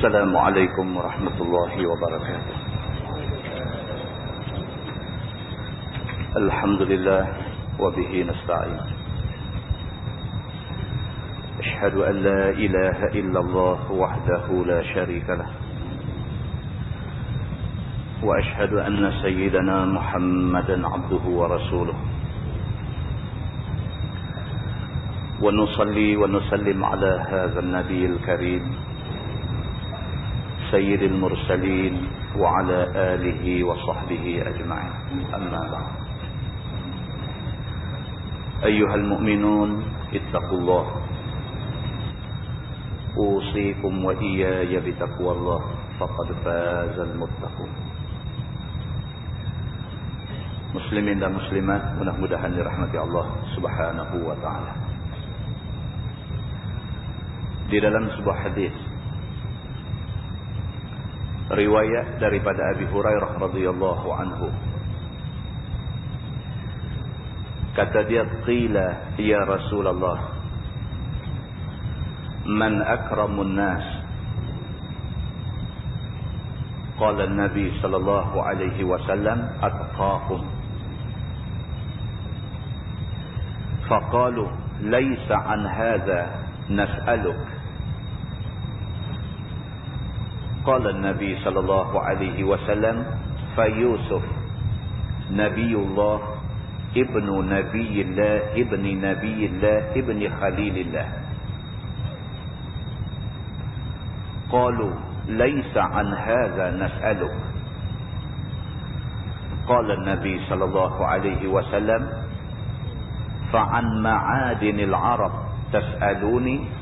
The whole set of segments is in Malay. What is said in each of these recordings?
السلام عليكم ورحمة الله وبركاته. الحمد لله وبه نستعين. أشهد أن لا إله إلا الله وحده لا شريك له، وأشهد أن سيدنا محمدا عبده ورسوله، ونصلي ونسلم على هذا النبي الكريم سيد المرسلين وعلى آله وصحبه أجمعين. أما بعد، أيها المؤمنون اتقوا الله، أوصيكم وإياي بتقوى الله، فقد فاز المتقون. Muslimin dan muslimat, mudah-mudahan dirahmati Allah Subhanahu wa taala. Di dalam sebuah hadis riwayat daripada Abi Hurairah radhiyallahu anhu, kata dia, qila ya Rasulullah, man akramun nas? Qala an-nabi sallallahu alaihi wasallam, atqahum. Faqalu laysa an hadha nas'aluk. Qala an-nabi sallallahu alaihi wasallam, fa Yusuf nabiyullah ibnu nabiyillah ibni nabiyillah ibni khalilillah. Qalu laysa an hadha nas'aluk. Qala an-nabi sallallahu alaihi wasallam, fa an ma'adinil arab tas'aluni.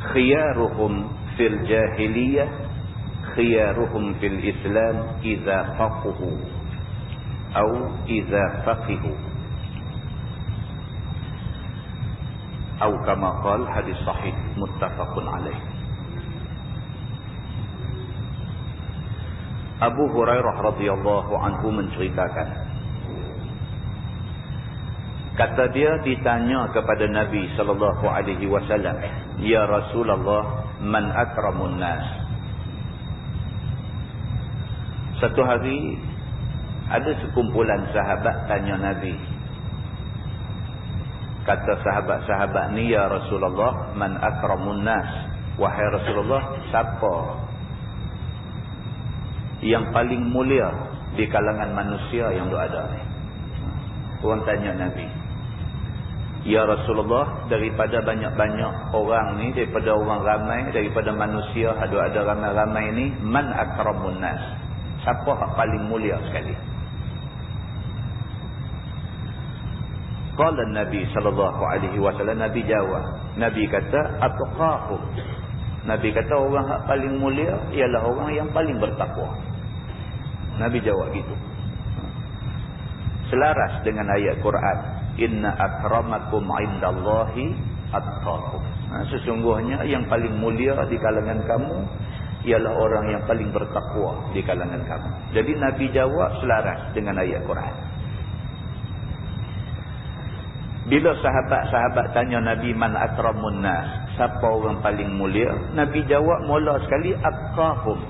Khiyaruhum fil jahiliyah khiyaruhum fil islam idza faqahu atau idza faqihu, atau kama qala, hadis sahih muttafaqun alaih. Abu Hurairah radhiyallahu anhu menceritakan, kata dia ditanya kepada Nabi sallallahu alaihi wasallam, ya Rasulullah, man akramun nas? Satu hari ada sekumpulan sahabat tanya Nabi. Kata sahabat-sahabat ni, ya Rasulullah, man akramun nas? Wahai Rasulullah, siapa yang paling mulia di kalangan manusia yang ada ni? Orang tanya Nabi, ya Rasulullah, daripada banyak-banyak orang ni, daripada orang ramai, daripada manusia ada ramai-ramai ni, man akramun nas? Siapa yang paling mulia sekali? Qala Nabi sallallahu alaihi wasallam, Nabi jawab, Nabi kata, atqahum. Nabi kata orang yang paling mulia ialah orang yang paling bertakwa. Nabi jawab gitu. Selaras dengan ayat Quran, inna akramakum indallahi atqakum. Sesungguhnya yang paling mulia di kalangan kamu ialah orang yang paling bertakwa di kalangan kamu. Jadi Nabi jawab selaras dengan ayat Quran. Bila sahabat-sahabat tanya Nabi, man akramun nas? Siapa orang paling mulia? Nabi jawab mula sekali, atqahum.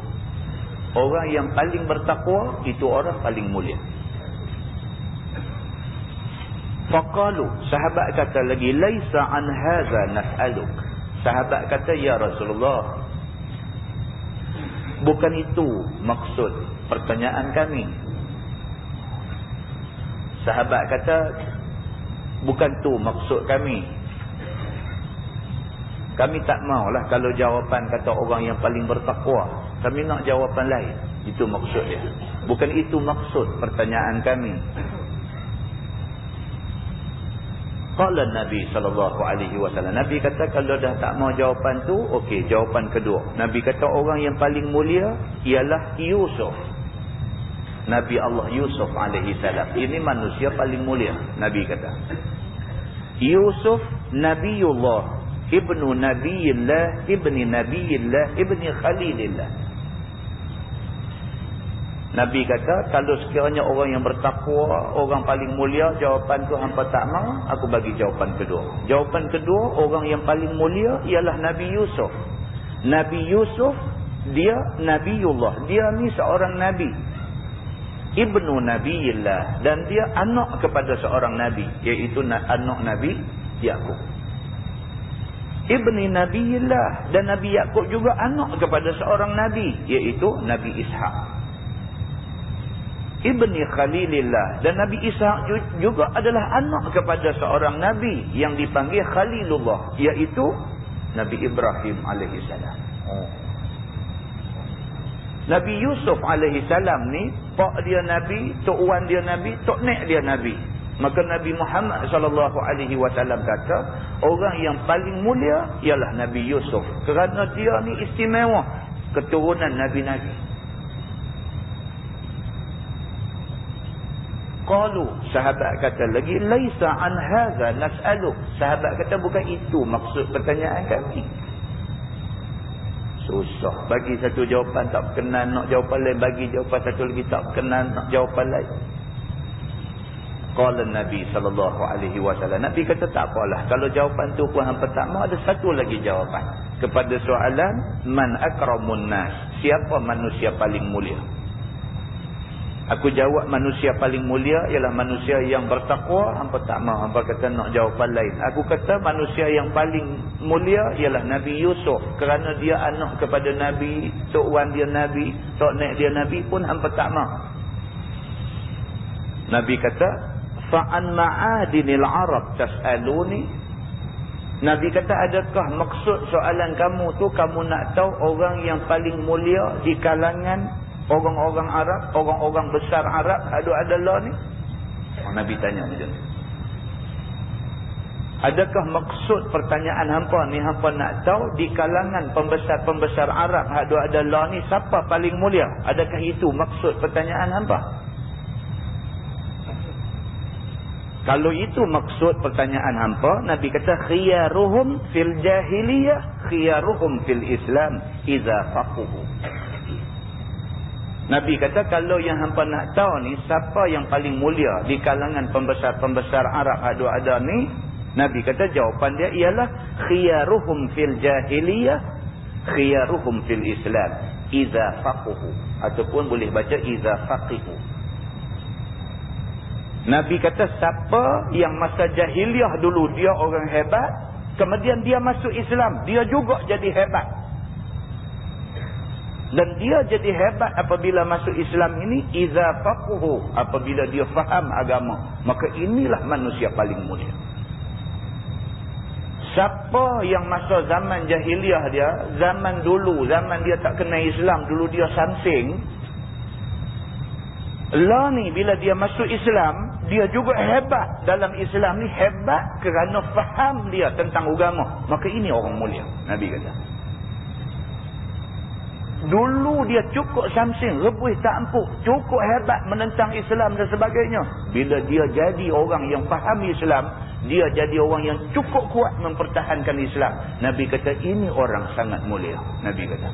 Orang yang paling bertakwa itu orang paling mulia. Faqalu, sahabat kata lagi, laisa an hadza nas'aluk. Sahabat kata, ya Rasulullah, bukan itu maksud pertanyaan kami. Sahabat kata, bukan tu maksud kami. Kami tak maulah kalau jawapan kata orang yang paling bertakwa. Kami nak jawapan lain. Itu maksud dia. Bukan itu maksud pertanyaan kami. Qala Nabi sallallahu alaihi wasallam. Nabi kata kalau dah tak mau jawapan tu, okey, jawapan kedua. Nabi kata orang yang paling mulia ialah Yusuf. Nabi Allah Yusuf alaihi salam. Ini manusia paling mulia, Nabi kata. Yusuf nabiyullah ibnu nabiyillah ibni nabiyillah ibni khalilillah. Nabi kata, kalau sekiranya orang yang bertakwa, orang paling mulia, jawapan tu hampa tak mau, aku bagi jawapan kedua. Jawapan kedua, orang yang paling mulia ialah Nabi Yusuf. Nabi Yusuf, dia Nabiullah. Dia ni seorang Nabi. Ibnu Nabiillah. Dan dia anak kepada seorang Nabi, iaitu anak Nabi Yaqub. Ibni Nabiillah. Dan Nabi Yaqub juga anak kepada seorang Nabi, iaitu Nabi Ishaq. Ibni Khalilillah. Dan Nabi Ishaq juga adalah anak kepada seorang Nabi yang dipanggil Khalilullah, iaitu Nabi Ibrahim alaihissalam. Nabi Yusuf alaihissalam ni, pak dia Nabi, tok wan dia Nabi, tok nek dia Nabi. Maka Nabi Muhammad SAW kata, orang yang paling mulia ialah Nabi Yusuf. Kerana dia ni istimewa, keturunan Nabi-Nabi. Qalu, sahabat kata lagi, laisa an hadza nas'alu. Sahabat kata, bukan itu maksud pertanyaan kami. Susah bagi satu jawapan tak berkenan, nak jawapan lain, bagi jawapan satu lagi tak berkenan, nak jawapan lain. Qala Nabi SAW. Nabi kata, tak apalah, kalau jawapan tu pun hampa tak mau, ada satu lagi jawapan kepada soalan man akramun nas, siapa manusia paling mulia. Aku jawab manusia paling mulia ialah manusia yang bertakwa. Hampa tak mahu, hampa kata nak jawapan lain. Aku kata manusia yang paling mulia ialah Nabi Yusuf. Kerana dia anak kepada Nabi, tok wan dia Nabi, tok nek dia Nabi pun hampa tak mahu. Nabi kata, fa'an ma'adinil Arab tas'aluni. Nabi kata, adakah maksud soalan kamu tu, kamu nak tahu orang yang paling mulia di kalangan orang-orang Arab, orang-orang besar Arab adalah ni? Nabi tanya macam ni. Adakah maksud pertanyaan hampa ni, hampa nak tahu di kalangan pembesar-pembesar Arab adalah ni, siapa paling mulia? Adakah itu maksud pertanyaan hampa? Kalau itu maksud pertanyaan hampa, Nabi kata, khiyaruhum fil jahiliyah, khiyaruhum fil Islam idza faquhu. Nabi kata, kalau yang hampa nak tahu ni, siapa yang paling mulia di kalangan pembesar-pembesar Arab ada ni, Nabi kata jawapan dia ialah khiyaruhum fil jahiliyah, khiyaruhum fil Islam idza faquhu, ataupun boleh baca idza faqihu. Nabi kata, siapa yang masa jahiliyah dulu dia orang hebat, kemudian dia masuk Islam, dia juga jadi hebat. Dan dia jadi hebat apabila masuk Islam ini, idza faqahu, apabila dia faham agama. Maka inilah manusia paling mulia. Siapa yang masa zaman jahiliah dia, zaman dulu, zaman dia tak kenal Islam, dulu dia sansing, lah ni bila dia masuk Islam, dia juga hebat dalam Islam ni, hebat kerana faham dia tentang agama. Maka ini orang mulia, Nabi kata. Dulu dia cukup samsing, rebuih tak ampuh, cukup hebat menentang Islam dan sebagainya. Bila dia jadi orang yang faham Islam, dia jadi orang yang cukup kuat mempertahankan Islam. Nabi kata, ini orang sangat mulia. Nabi kata.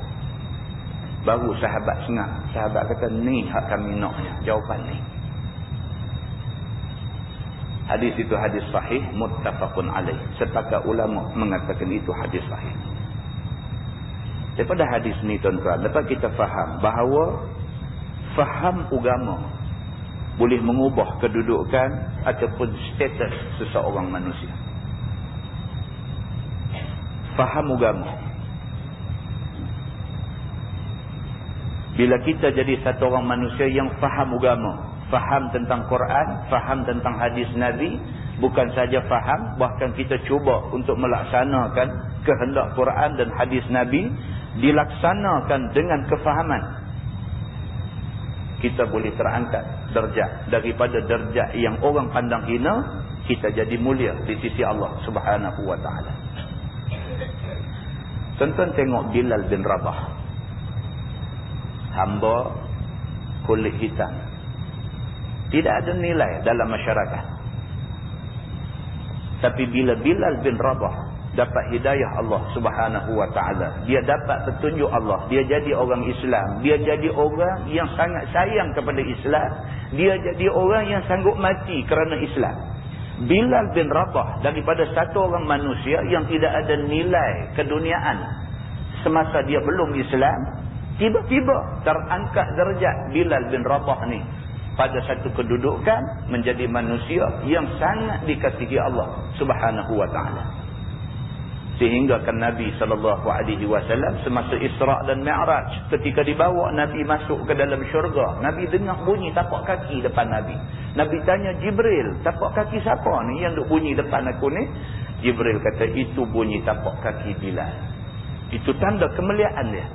Baru sahabat senang. Sahabat kata, ni hak kami naknya, jawapan ni. Hadis itu hadis sahih, muttafaqun alaih. Sepakat ulama mengatakan itu hadis sahih. Daripada hadis ni tuan-tuan, dapat kita faham bahawa faham agama boleh mengubah kedudukan ataupun status seseorang manusia. Faham agama. Bila kita jadi satu orang manusia yang faham agama, faham tentang Quran, faham tentang hadis Nabi, bukan saja faham, bahkan kita cuba untuk melaksanakan kehendak Quran dan hadis Nabi, dilaksanakan dengan kefahaman, kita boleh terangkat darjat daripada darjat yang orang pandang hina, kita jadi mulia di sisi Allah Subhanahu wa taala. Tonton tengok Bilal bin Rabah, hamba kulit hitam, tidak ada nilai dalam masyarakat. Tapi bila Bilal bin Rabah dapat hidayah Allah Subhanahu wa ta'ala. Dia dapat petunjuk Allah. Dia jadi orang Islam. Dia jadi orang yang sangat sayang kepada Islam. Dia jadi orang yang sanggup mati kerana Islam. Bilal bin Rabah daripada satu orang manusia yang tidak ada nilai keduniaan semasa dia belum Islam, tiba-tiba terangkat derajat Bilal bin Rabah ni pada satu kedudukan menjadi manusia yang sangat dikasihi Allah Subhanahu wa ta'ala. Sehingga kan Nabi SAW semasa Isra' dan Mi'raj, ketika dibawa Nabi masuk ke dalam syurga, Nabi dengar bunyi tapak kaki depan Nabi. Nabi tanya Jibril, tapak kaki siapa ni yang duk bunyi depan aku ni? Jibril kata, itu bunyi tapak kaki Bilal. Itu tanda kemuliaan dia.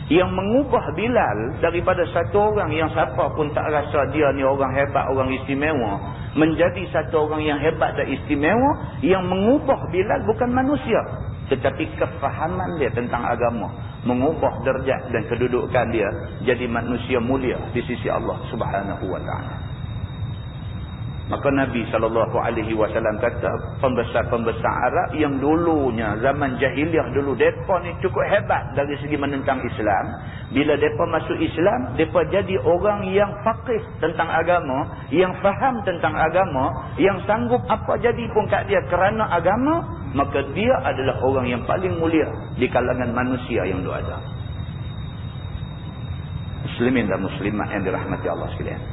Yang mengubah Bilal daripada satu orang yang siapa pun tak rasa dia ni orang hebat, orang istimewa, menjadi satu orang yang hebat dan istimewa. Yang mengubah Bilal bukan manusia, tetapi kefahaman dia tentang agama. Mengubah derajat dan kedudukan dia jadi manusia mulia di sisi Allah Subhanahu wa ta'ala. Maka Nabi SAW kata, pembesar-pembesar Arab yang dulunya zaman jahiliah dulu, mereka ni cukup hebat dari segi menentang Islam. Bila mereka masuk Islam, mereka jadi orang yang faqih tentang agama, yang faham tentang agama, yang sanggup apa jadi pun kat dia kerana agama. Maka dia adalah orang yang paling mulia di kalangan manusia yang ada. Muslimin dan muslimat yang dirahmati Allah sekalian.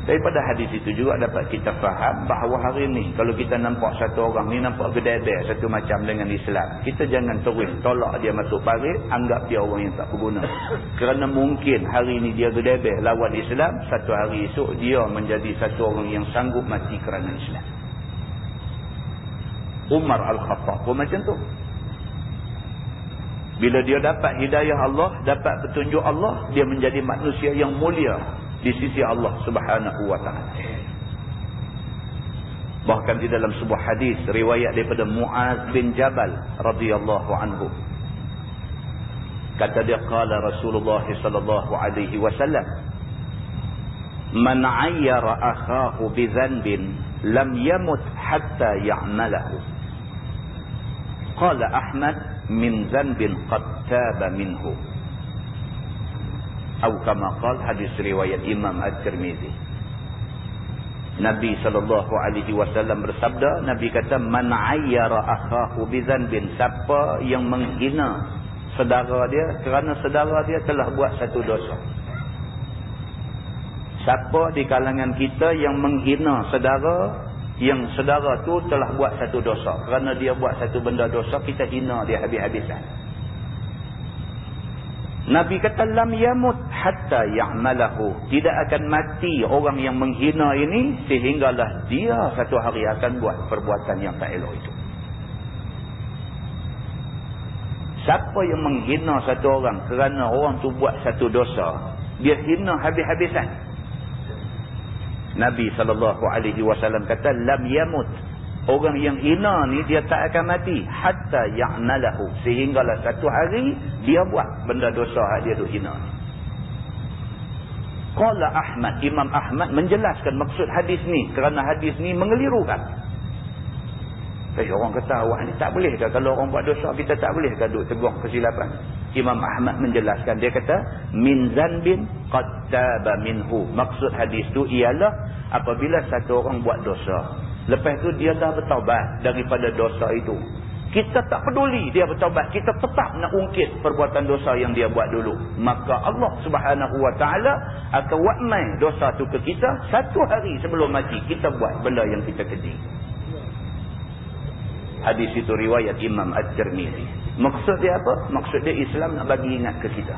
Daripada hadis itu juga dapat kita faham bahawa hari ini kalau kita nampak satu orang ni nampak gedebel satu macam dengan Islam, kita jangan terus tolak dia masuk parit, anggap dia orang yang tak berguna. Kerana mungkin hari ini dia gedebel lawan Islam, satu hari esok dia menjadi satu orang yang sanggup mati kerana Islam. Umar Al-Khattab pun macam tu. Bila dia dapat hidayah Allah, dapat petunjuk Allah, dia menjadi manusia yang mulia di sisi Allah Subhanahu wa ta'ala. Bahkan di dalam sebuah hadis riwayat daripada Muaz bin Jabal radhiyallahu anhu, kata dia, qala Rasulullah sallallahu alaihi wasallam, man 'ayyara akhahu bi dhanbin lam yamut hatta ya'malahu. Qala Ahmad, min dhanbin qad taba minhu. Atau kama qala, hadis riwayat Imam At-Tirmizi. Nabi SAW bersabda, Nabi kata, man ayyara akhahu bidzanbin, siapa yang menghina saudara dia kerana saudara dia telah buat satu dosa. Siapa di kalangan kita yang menghina saudara, yang saudara tu telah buat satu dosa, kerana dia buat satu benda dosa, kita hina dia habis-habisan. Nabi kata, lam yamut hatta ya'malahu, tidak akan mati orang yang menghina ini sehinggalah dia satu hari akan buat perbuatan yang tak elok itu. Siapa yang menghina satu orang kerana orang tu buat satu dosa, dia hina habis-habisan. Nabi SAW kata, lam yamut, orang yang hina ni dia tak akan mati hatta ya'malahu, sehinggalah satu hari dia buat benda dosa dia duk hina. Qala Ahmad, Imam Ahmad menjelaskan maksud hadis ni, kerana hadis ni mengelirukan. Orang kata, awak ni tak boleh ke kalau orang buat dosa kita tak boleh ke duk tegur kesilapan? Imam Ahmad menjelaskan, dia kata min zanbin qad taba minhu. Maksud hadis tu ialah apabila satu orang buat dosa, lepas tu dia dah bertaubat daripada dosa itu, kita tak peduli dia bertaubat, kita tetap nak ungkit perbuatan dosa yang dia buat dulu, maka Allah Subhanahu wa ta'ala akan wakmai dosa tu ke kita. Satu hari sebelum mati kita buat benda yang kita keji. Hadis itu riwayat Imam At-Tirmizi. Maksud dia apa? Maksud dia Islam nak bagi ingat ke kita,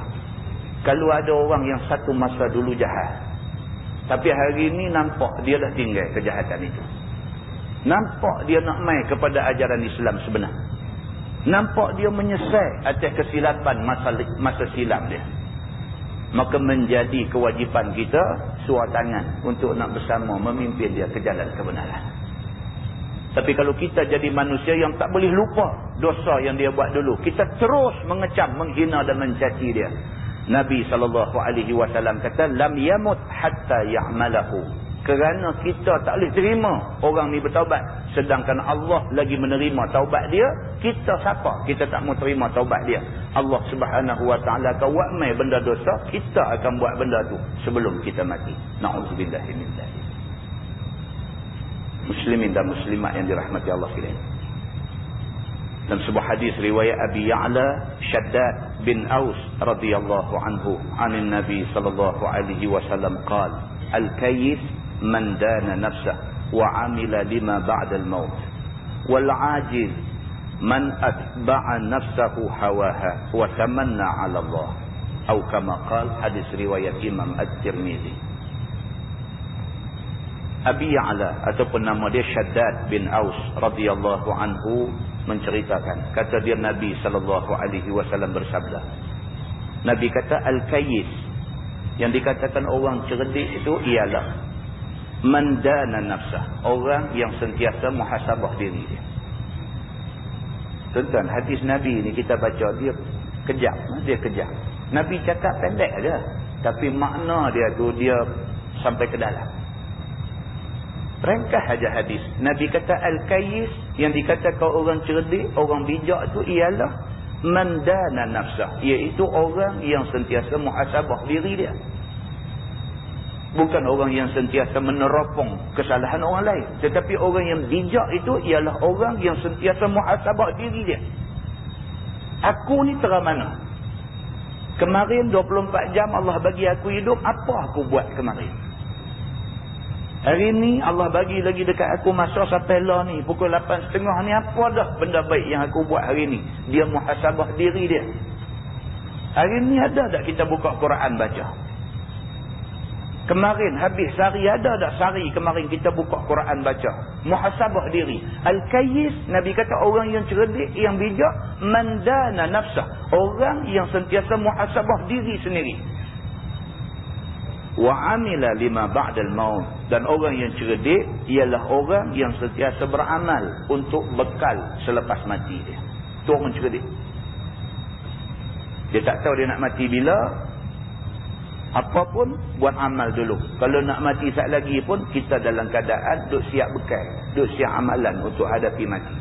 kalau ada orang yang satu masa dulu jahat, tapi hari ini nampak dia dah tinggal kejahatan itu, nampak dia nak mai kepada ajaran Islam sebenar, nampak dia menyesal atas kesilapan masa silam dia, maka menjadi kewajipan kita suar tangan untuk nak bersama memimpin dia ke jalan kebenaran. Tapi kalau kita jadi manusia yang tak boleh lupa dosa yang dia buat dulu, kita terus mengecam, menghina dan mencaci dia, Nabi SAW kata, lam yamut hatta ya'malahu, Kerana kita tak boleh terima orang ni bertaubat. Sedangkan Allah lagi menerima taubat dia. Kita siapa? Kita tak mau terima taubat dia. Allah Subhanahu Wa Ta'ala akan buat mai benda dosa. Kita akan buat benda tu sebelum kita mati. Na'udzubillah min dzalik. Muslimin dan muslimat yang dirahmati Allah sekalian. Dalam sebuah hadis riwayat Abi Ya'la Shaddad bin Aus radhiyallahu anhu anin Nabi sallallahu alaihi wasallam qala al-kayyis man dana nafsah wa amila lima ba'da al-maut wal 'ajiz man atba'a nafsahu hawaha wa tamanna 'ala Allah atau kama qala hadis riwayat Imam At-Tirmizi. Abi Ya'la ataupun nama dia Shaddad bin Aus radhiyallahu anhu menceritakan, kata dia Nabi sallallahu alaihi wasallam bersabda. Nabi kata al-kayyis, yang dikatakan orang cerdik itu ialah man dana nafsah, orang yang sentiasa muhasabah diri dia. Tuan-tuan, hadis Nabi ni kita baca dia kejap. Nabi cakap pendek aja, tapi makna dia tu dia sampai ke dalam. Ringkas aja hadis. Nabi kata al-kayyis, yang dikatakan orang cerdik, orang bijak tu ialah man dana nafsah, iaitu orang yang sentiasa muhasabah diri dia. Bukan orang yang sentiasa meneropong kesalahan orang lain, tetapi orang yang bijak itu ialah orang yang sentiasa muhasabah diri dia. Aku ni terang mana? Kemarin 24 jam Allah bagi aku hidup, apa aku buat kemarin? Hari ni Allah bagi lagi dekat aku masa sampai lah ni pukul 8.30 ni, apa dah benda baik yang aku buat hari ni? Dia muhasabah diri dia. Hari ni ada tak kita buka Quran baca? Kemarin habis sehari ada tak sehari kemarin kita buka Quran baca? Muhasabah diri. Al-kayyis, Nabi kata orang yang cerdik, yang bijak, man dana nafsah, orang yang sentiasa muhasabah diri sendiri. Wa amila lima ba'dal maut, dan orang yang cerdik ialah orang yang sentiasa beramal untuk bekal selepas mati dia. Tu orang cerdik. Dia tak tahu dia nak mati bila, apapun buat amal dulu. Kalau nak mati sat lagi pun kita dalam keadaan duk siap bekal, duk siap amalan untuk hadapi mati.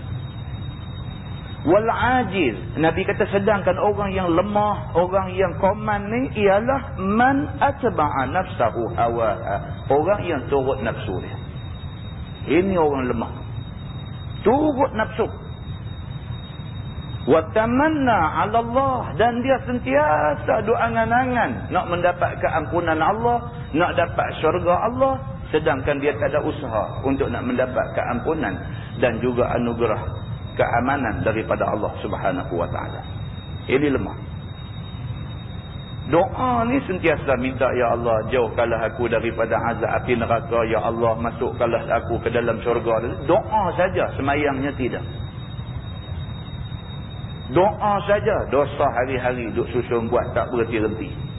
Wal ajiz, Nabi kata sedangkan orang yang lemah, orang yang koman ni ialah man atba'a nafsahu hawaha, orang yang turut nafsu dia. Ini orang lemah, turut nafsu. Wa tamanna 'ala Allah, dan dia sentiasa doa-angan-angan nak mendapat keampunan Allah, nak dapat syurga Allah, sedangkan dia tak ada usaha untuk nak mendapat keampunan dan juga anugerah keamanan daripada Allah Subhanahu Wa Ta'ala. Ini lemah. Doa ni sentiasa minta, ya Allah jauhkanlah aku daripada azab api neraka, ya Allah masukkanlah aku ke dalam syurga. Doa saja, semayangnya tidak. Doa saja, dosa hari-hari duk susun buat tak berhenti-henti.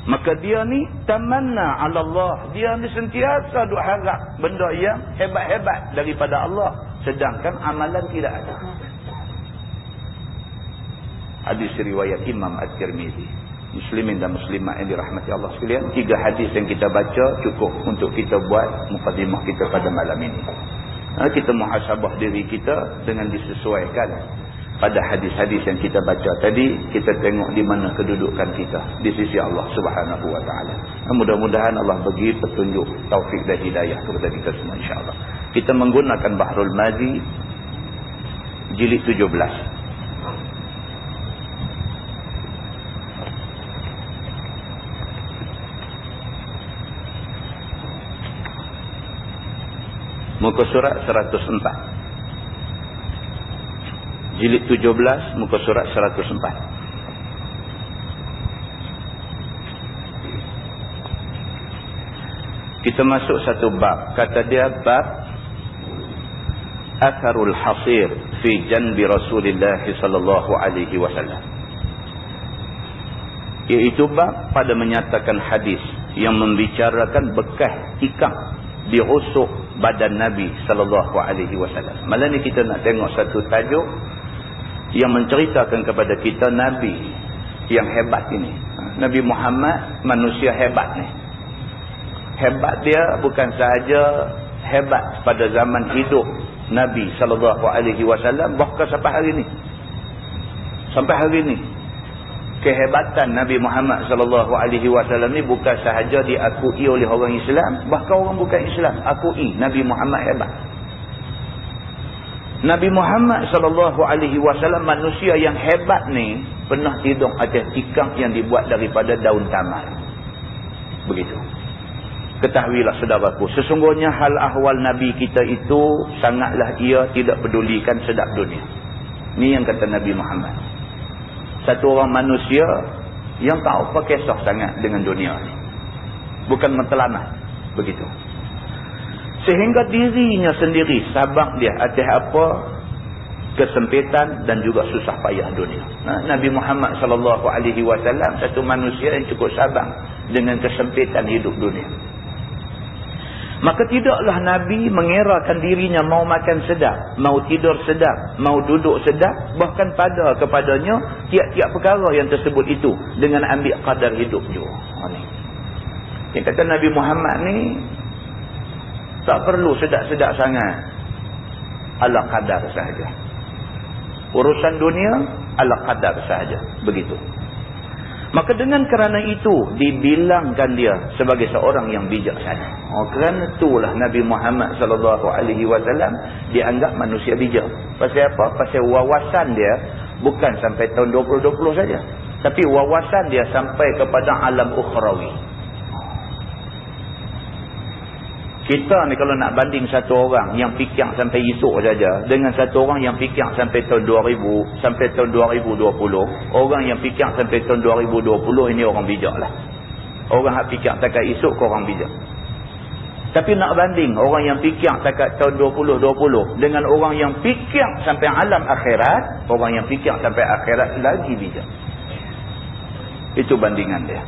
Maka dia ni tamanna 'ala Allah, dia ni sentiasa duk harap benda yang hebat-hebat daripada Allah, sedangkan amalan tidak ada. Hadis riwayat Imam At-Tirmizi. Muslimin dan muslimat yang dirahmati Allah sekalian, 3 hadis yang kita baca cukup untuk kita buat mukadimah kita pada malam ini. Kita muhasabah diri kita dengan disesuaikan pada hadis-hadis yang kita baca tadi. Kita tengok di mana kedudukan kita di sisi Allah Subhanahu Wa Ta'ala. Mudah-mudahan Allah bagi petunjuk, taufik dan hidayah kepada kita semua insya-Allah. Kita menggunakan Bahrul Mazi jilid 17. Muka surat 104. Jilid 17, muka surat 104. Kita masuk satu bab. Kata dia bab Atharul Hasir fi janbi Rasulullah sallallahu alaihi wasallam. Iaitu bab pada menyatakan hadis yang membicarakan bekas tikam di rusuk badan Nabi sallallahu alaihi wasallam. Malam ni kita nak tengok satu tajuk yang menceritakan kepada kita Nabi yang hebat ini. Nabi Muhammad manusia hebat ni. Hebat dia bukan sahaja hebat pada zaman hidup Nabi SAW, bahkan sampai hari ini. Sampai hari ini. Kehebatan Nabi Muhammad SAW ni bukan sahaja diakui oleh orang Islam, bahkan orang bukan Islam akui Nabi Muhammad hebat. Nabi Muhammad SAW manusia yang hebat ni pernah tidur atas tikar yang dibuat daripada daun tamar. Begitu. Ketahuilah saudaraku, sesungguhnya hal ahwal Nabi kita itu sangatlah ia tidak pedulikan sedap dunia. Ni yang kata Nabi Muhammad. Satu orang manusia yang tak apa kisah sangat dengan dunia ni. Bukan mentelamat. Begitu. Sehingga dirinya sendiri sabar dia atas apa kesempitan dan juga susah payah dunia. Nabi Muhammad SAW satu manusia yang cukup sabar dengan kesempitan hidup dunia. Maka tidaklah Nabi mengerahkan dirinya mau makan sedap, mau tidur sedap, mau duduk sedap, bahkan pada kepadanya tiap-tiap perkara yang tersebut itu dengan ambil kadar hidup juga. Yang kata Nabi Muhammad ni tak perlu sedap-sedap sangat. Ala kadar sahaja. Urusan dunia ala kadar sahaja. Begitu. Maka dengan kerana itu dibilangkan dia sebagai seorang yang bijaksana. Kerana itulah Nabi Muhammad SAW dianggap manusia bijak. Pasal apa? Pasal wawasan dia bukan sampai tahun 2020 saja. Tapi wawasan dia sampai kepada alam ukhrawi. Kita ni kalau nak banding satu orang yang fikir sampai esok saja dengan satu orang yang fikir sampai tahun 2000 sampai tahun 2020, orang yang fikir sampai tahun 2020 ini orang bijak lah. Orang yang fikir takat esok ke orang bijak. Tapi nak banding orang yang fikir takat tahun 2020 dengan orang yang fikir sampai alam akhirat, orang yang fikir sampai akhirat lagi bijak. Itu bandingan dia.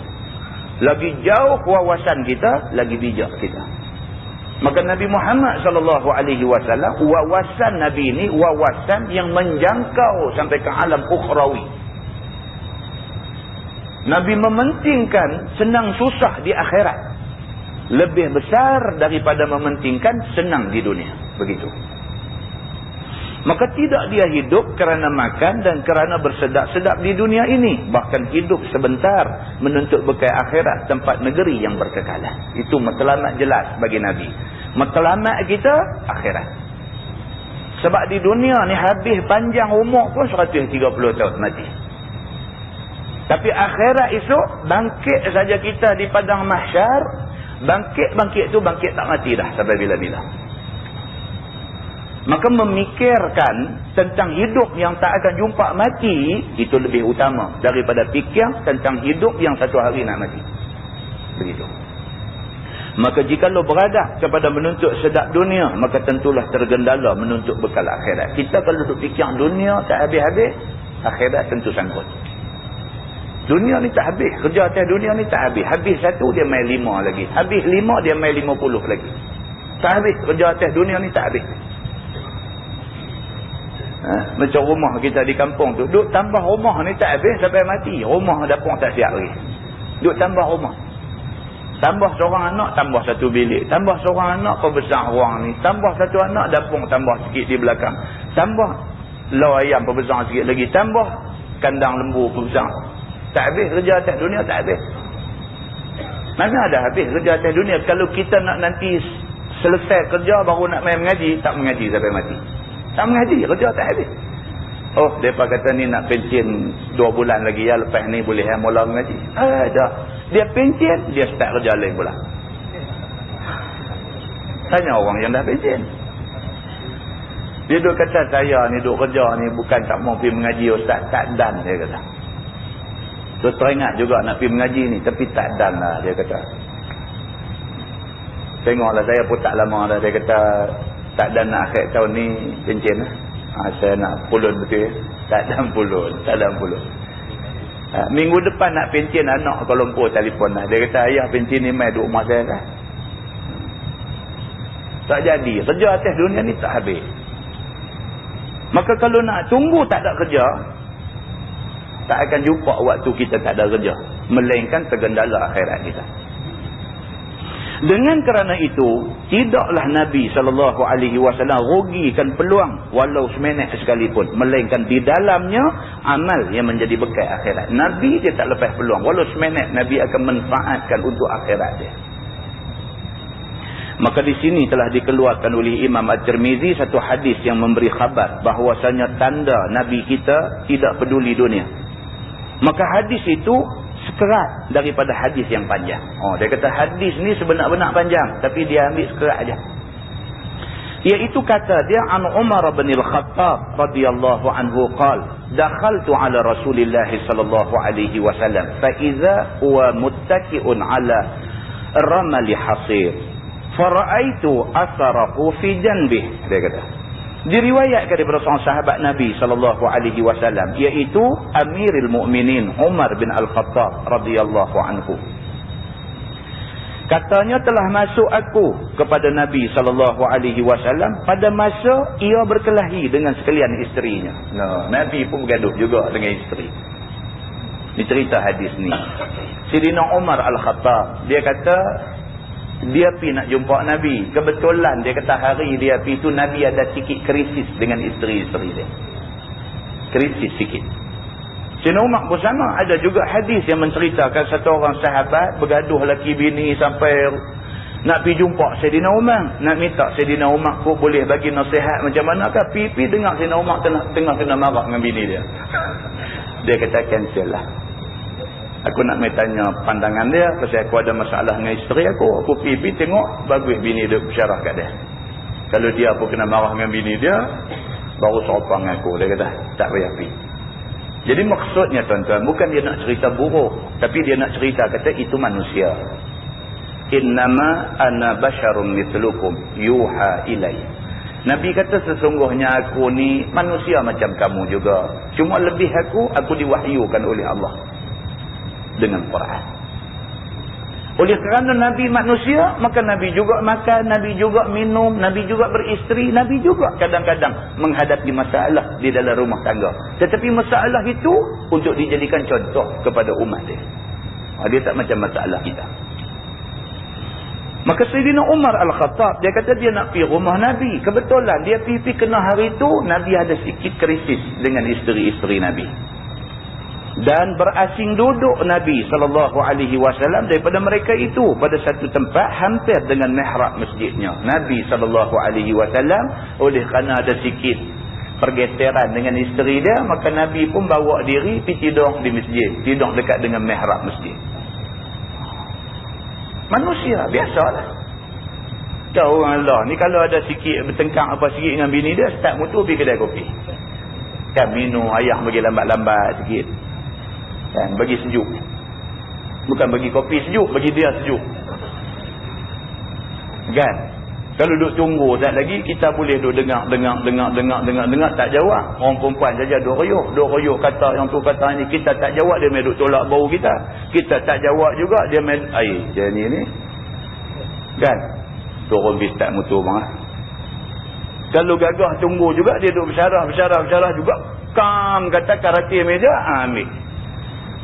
Lagi jauh wawasan kita, lagi bijak kita. Maka Nabi Muhammad SAW, wawasan Nabi ini wawasan yang menjangkau sampai ke alam ukhrawi. Nabi mementingkan senang susah di akhirat lebih besar daripada mementingkan senang di dunia. Begitu. Maka tidak dia hidup kerana makan dan kerana bersedap-sedap di dunia ini. Bahkan hidup sebentar menuntut bekal akhirat, tempat negeri yang berkekalan. Itu matlamat jelas bagi Nabi. Matlamat kita akhirat. Sebab di dunia ni habis panjang umur pun 130 tahun mati. Tapi akhirat esok bangkit saja kita di padang mahsyar. Bangkit tu bangkit tak mati dah sampai bila-bila. Maka memikirkan tentang hidup yang tak akan jumpa mati, itu lebih utama daripada fikir tentang hidup yang satu hari nak mati. Begitu. Maka jika lo beradah kepada menuntut sedap dunia, maka tentulah tergendala menuntut bekal akhirat. Kita kalau duduk fikir dunia tak habis-habis, akhirat tentu sangkut. Dunia ni tak habis. Kerja atas dunia ni tak habis. Habis satu dia main 5 lagi. Habis 5 dia main 50 lagi. Tak habis. Kerja atas dunia ni tak habis. Macam rumah kita di kampung tu, duk tambah rumah ni tak habis sampai mati. Rumah dapur tak siap lagi. Duk tambah rumah. Tambah seorang anak, tambah satu bilik. Tambah seorang anak, perbesar ruang ni. Tambah satu anak, dapur tambah sikit di belakang. Tambah lau ayam perbesar sikit lagi. Tambah kandang lembu perbesar. Tak habis kerja atas dunia, tak habis. Mana ada habis kerja atas dunia? Kalau kita nak nanti selesai kerja baru nak main mengaji, tak mengaji sampai mati. Tak mengaji, kerja tak habis. Oh, mereka kata ni nak pencen 2 bulan lagi ya, lepas ni boleh mula mengaji. Dah. Dia pencen, dia start kerja lain pula. Tanya orang yang dah pencen. Dia duk kata saya ni duk kerja ni bukan tak mau pergi mengaji ustaz, tak dan dia kata. Tu teringat juga nak pergi mengaji ni, tapi tak dan lah dia kata. Tengoklah saya pun tak lama dah, dia kata tak dan nak akhir tahun ni pencen lah. Saya nak pulun betul. Tak ada pulun. Minggu depan nak pencen anak Kuala Lumpur telefon lah. Dia kata ayah pencen ni mai duduk rumah saya lah. Tak jadi. Kerja atas dunia ni tak habis. Maka kalau nak tunggu tak ada kerja, tak akan jumpa waktu kita tak ada kerja. Melainkan tergendala akhirat kita. Dengan kerana itu, tidaklah Nabi SAW rugikan peluang walau seminit sekalipun, melainkan di dalamnya amal yang menjadi bekal akhirat. Nabi dia tak lepas peluang, walau seminit Nabi akan manfaatkan untuk akhirat dia. Maka di sini telah dikeluarkan oleh Imam At-Tirmizi satu hadis yang memberi khabar bahawasanya tanda Nabi kita tidak peduli dunia. Maka hadis itu sekerat daripada hadis yang panjang. Dia kata hadis ni sebenar-benar panjang, tapi dia ambil sekerat aja. Iaitu kata dia, an Umar bin Al-Khattab radhiyallahu anhu qala dakhaltu ala Rasulillah sallallahu alaihi wasallam fa idza huwa muttaki'un ala ramali hasir fara'aitu atharahu fi janbihi. Dia kata diriwayatkan daripada seorang sahabat Nabi SAW, iaitu Amirul Mukminin Umar bin Al-Khattab radhiyallahu anhu. Katanya telah masuk aku kepada Nabi SAW pada masa ia berkelahi dengan sekalian isterinya. Nabi pun bergaduh juga dengan isteri. Ini cerita hadis ni. Sayyidina Umar Al-Khattab, dia kata dia pergi nak jumpa Nabi. Kebetulan dia kata hari dia pergi tu Nabi ada sikit krisis dengan isteri-isteri dia. Krisis sikit. Sayyidina Umar pun sama. Ada juga hadis yang menceritakan satu orang sahabat bergaduh laki bini sampai nak pergi jumpa Sayyidina Umar. Nak minta Sayyidina Umar pun boleh bagi nasihat macam manakah. Pergi dengar Sayyidina Umar tengah kena marah dengan bini dia. Dia kata cancel lah. Aku nak main tanya pandangan dia pasal aku ada masalah dengan isteri aku. Aku pergi tengok bagus bini dia bersyarah kat dia. Kalau dia pun kena marah dengan bini dia, baru seropang aku. Dia kata tak payah pergi. Jadi maksudnya tuan-tuan, bukan dia nak cerita buruk, tapi dia nak cerita kata itu manusia. Innama ana basyarum mithlukum yuha ilai. Nabi kata sesungguhnya aku ni manusia macam kamu juga. Cuma lebih aku diwahyukan oleh Allah dengan Quran. Oleh kerana Nabi manusia, maka Nabi juga makan, Nabi juga minum, Nabi juga beristeri, Nabi juga kadang-kadang menghadapi masalah di dalam rumah tangga. Tetapi masalah itu untuk dijadikan contoh kepada umat dia. Dia tak macam masalah kita. Maka Sayyidina Umar Al-Khattab, dia kata dia nak pergi rumah Nabi. Kebetulan dia pergi kena hari itu, Nabi ada sikit krisis dengan isteri-isteri Nabi. Dan berasing duduk Nabi SAW daripada mereka itu pada satu tempat hampir dengan mihrab masjidnya. Nabi SAW oleh kerana ada sikit pergeseran dengan isteri dia, maka Nabi pun bawa diri pergi tidur di masjid. Tidur dekat dengan mihrab masjid. Manusia, biasalah. Tahu orang Allah ni kalau ada sikit bertengkar apa sikit dengan bini dia, start motor pergi kedai kopi. Kan minum ayah bagi lambat-lambat sikit. Kan, bagi sejuk. Bukan bagi kopi sejuk, bagi dia sejuk. Kan? Kalau duduk tunggu tak lagi, kita boleh duduk dengar tak jawab. Orang perempuan saja duk royoh kata yang tu kata ni, kita tak jawab dia main duk tolak bau kita. Kita tak jawab juga dia main dia ni. Kan? Turun bistat motor bang. Kalau gagah tunggu juga dia duk bersyarah juga. Kam kata karate meja, ambil.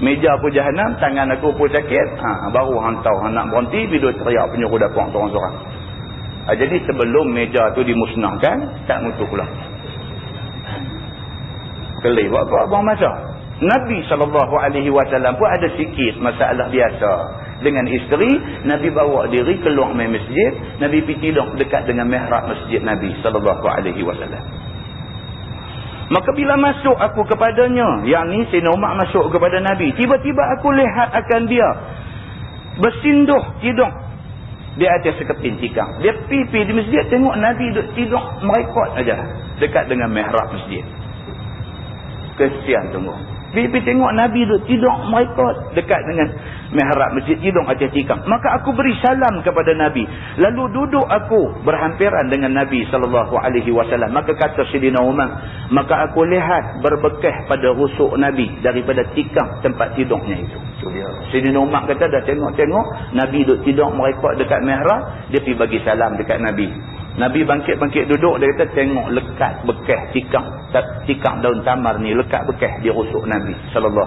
Meja pun jahanam, tangan aku pun sakit. Baru hantar nak berhenti, video teriak penyuruh dapat seorang-seorang. Jadi sebelum meja tu dimusnahkan, tak mutu pula. Kelih buat apa abang masa? Nabi SAW pun ada sikit masalah biasa dengan isteri. Nabi bawa diri keluar main masjid. Nabi pergi tidur dekat dengan mihrab masjid Nabi SAW. Maka bila masuk aku kepadanya, yang ni Sayyidina Umar masuk kepada Nabi, tiba-tiba aku lihat akan dia bersinduh tidur di atas seketin tikar. Dia pipi di masjid, tengok Nabi duduk tidur merekod aja dekat dengan mihrab masjid. Kesian tunggu. Pipi tengok Nabi duduk tidur merekod dekat dengan mihrab masjid, tidur atas tikar. Maka aku beri salam kepada Nabi. Lalu duduk aku berhampiran dengan Nabi SAW. Maka kata Sayyidina Umar, maka aku lihat berbekas pada rusuk Nabi daripada tikar tempat tidurnya itu. Sayyidina Umar kata dah tengok Nabi duduk tidur merekod dekat mihrab, dia pergi bagi salam dekat Nabi. Nabi bangkit duduk, dia kata tengok lekat bekas tikar daun tamar ni, lekat bekas di rusuk Nabi SAW.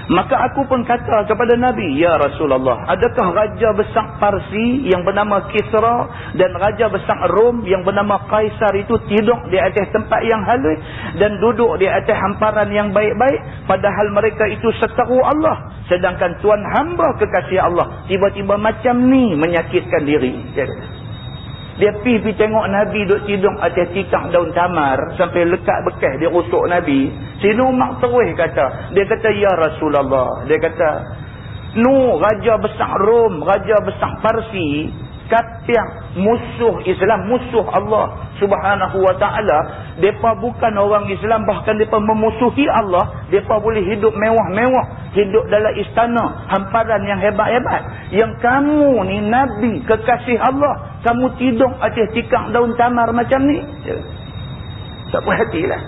Maka aku pun kata kepada Nabi, ya Rasulullah, adakah raja besar Parsi yang bernama Kisra dan raja besar Rom yang bernama Kaisar itu tidur di atas tempat yang halus dan duduk di atas hamparan yang baik-baik, padahal mereka itu seteru Allah, sedangkan tuan hamba kekasih Allah tiba-tiba macam ni menyakitkan diri. Dia pergi tengok Nabi duduk tidur atas tikar daun tamar sampai lekat bekas dia rusuk Nabi. Sayyidina Umar terus kata, dia kata, ya Rasulullah, dia kata, raja besar Rom, raja besar Parsi, kafir, musuh Islam, musuh Allah Subhanahu wa ta'ala. Mereka bukan orang Islam, bahkan mereka memusuhi Allah. Mereka boleh hidup mewah-mewah, hidup dalam istana, hamparan yang hebat-hebat. Yang kamu ni Nabi, kekasih Allah, kamu tidur atas tikar daun tamar macam ni. Tak puas hatilah.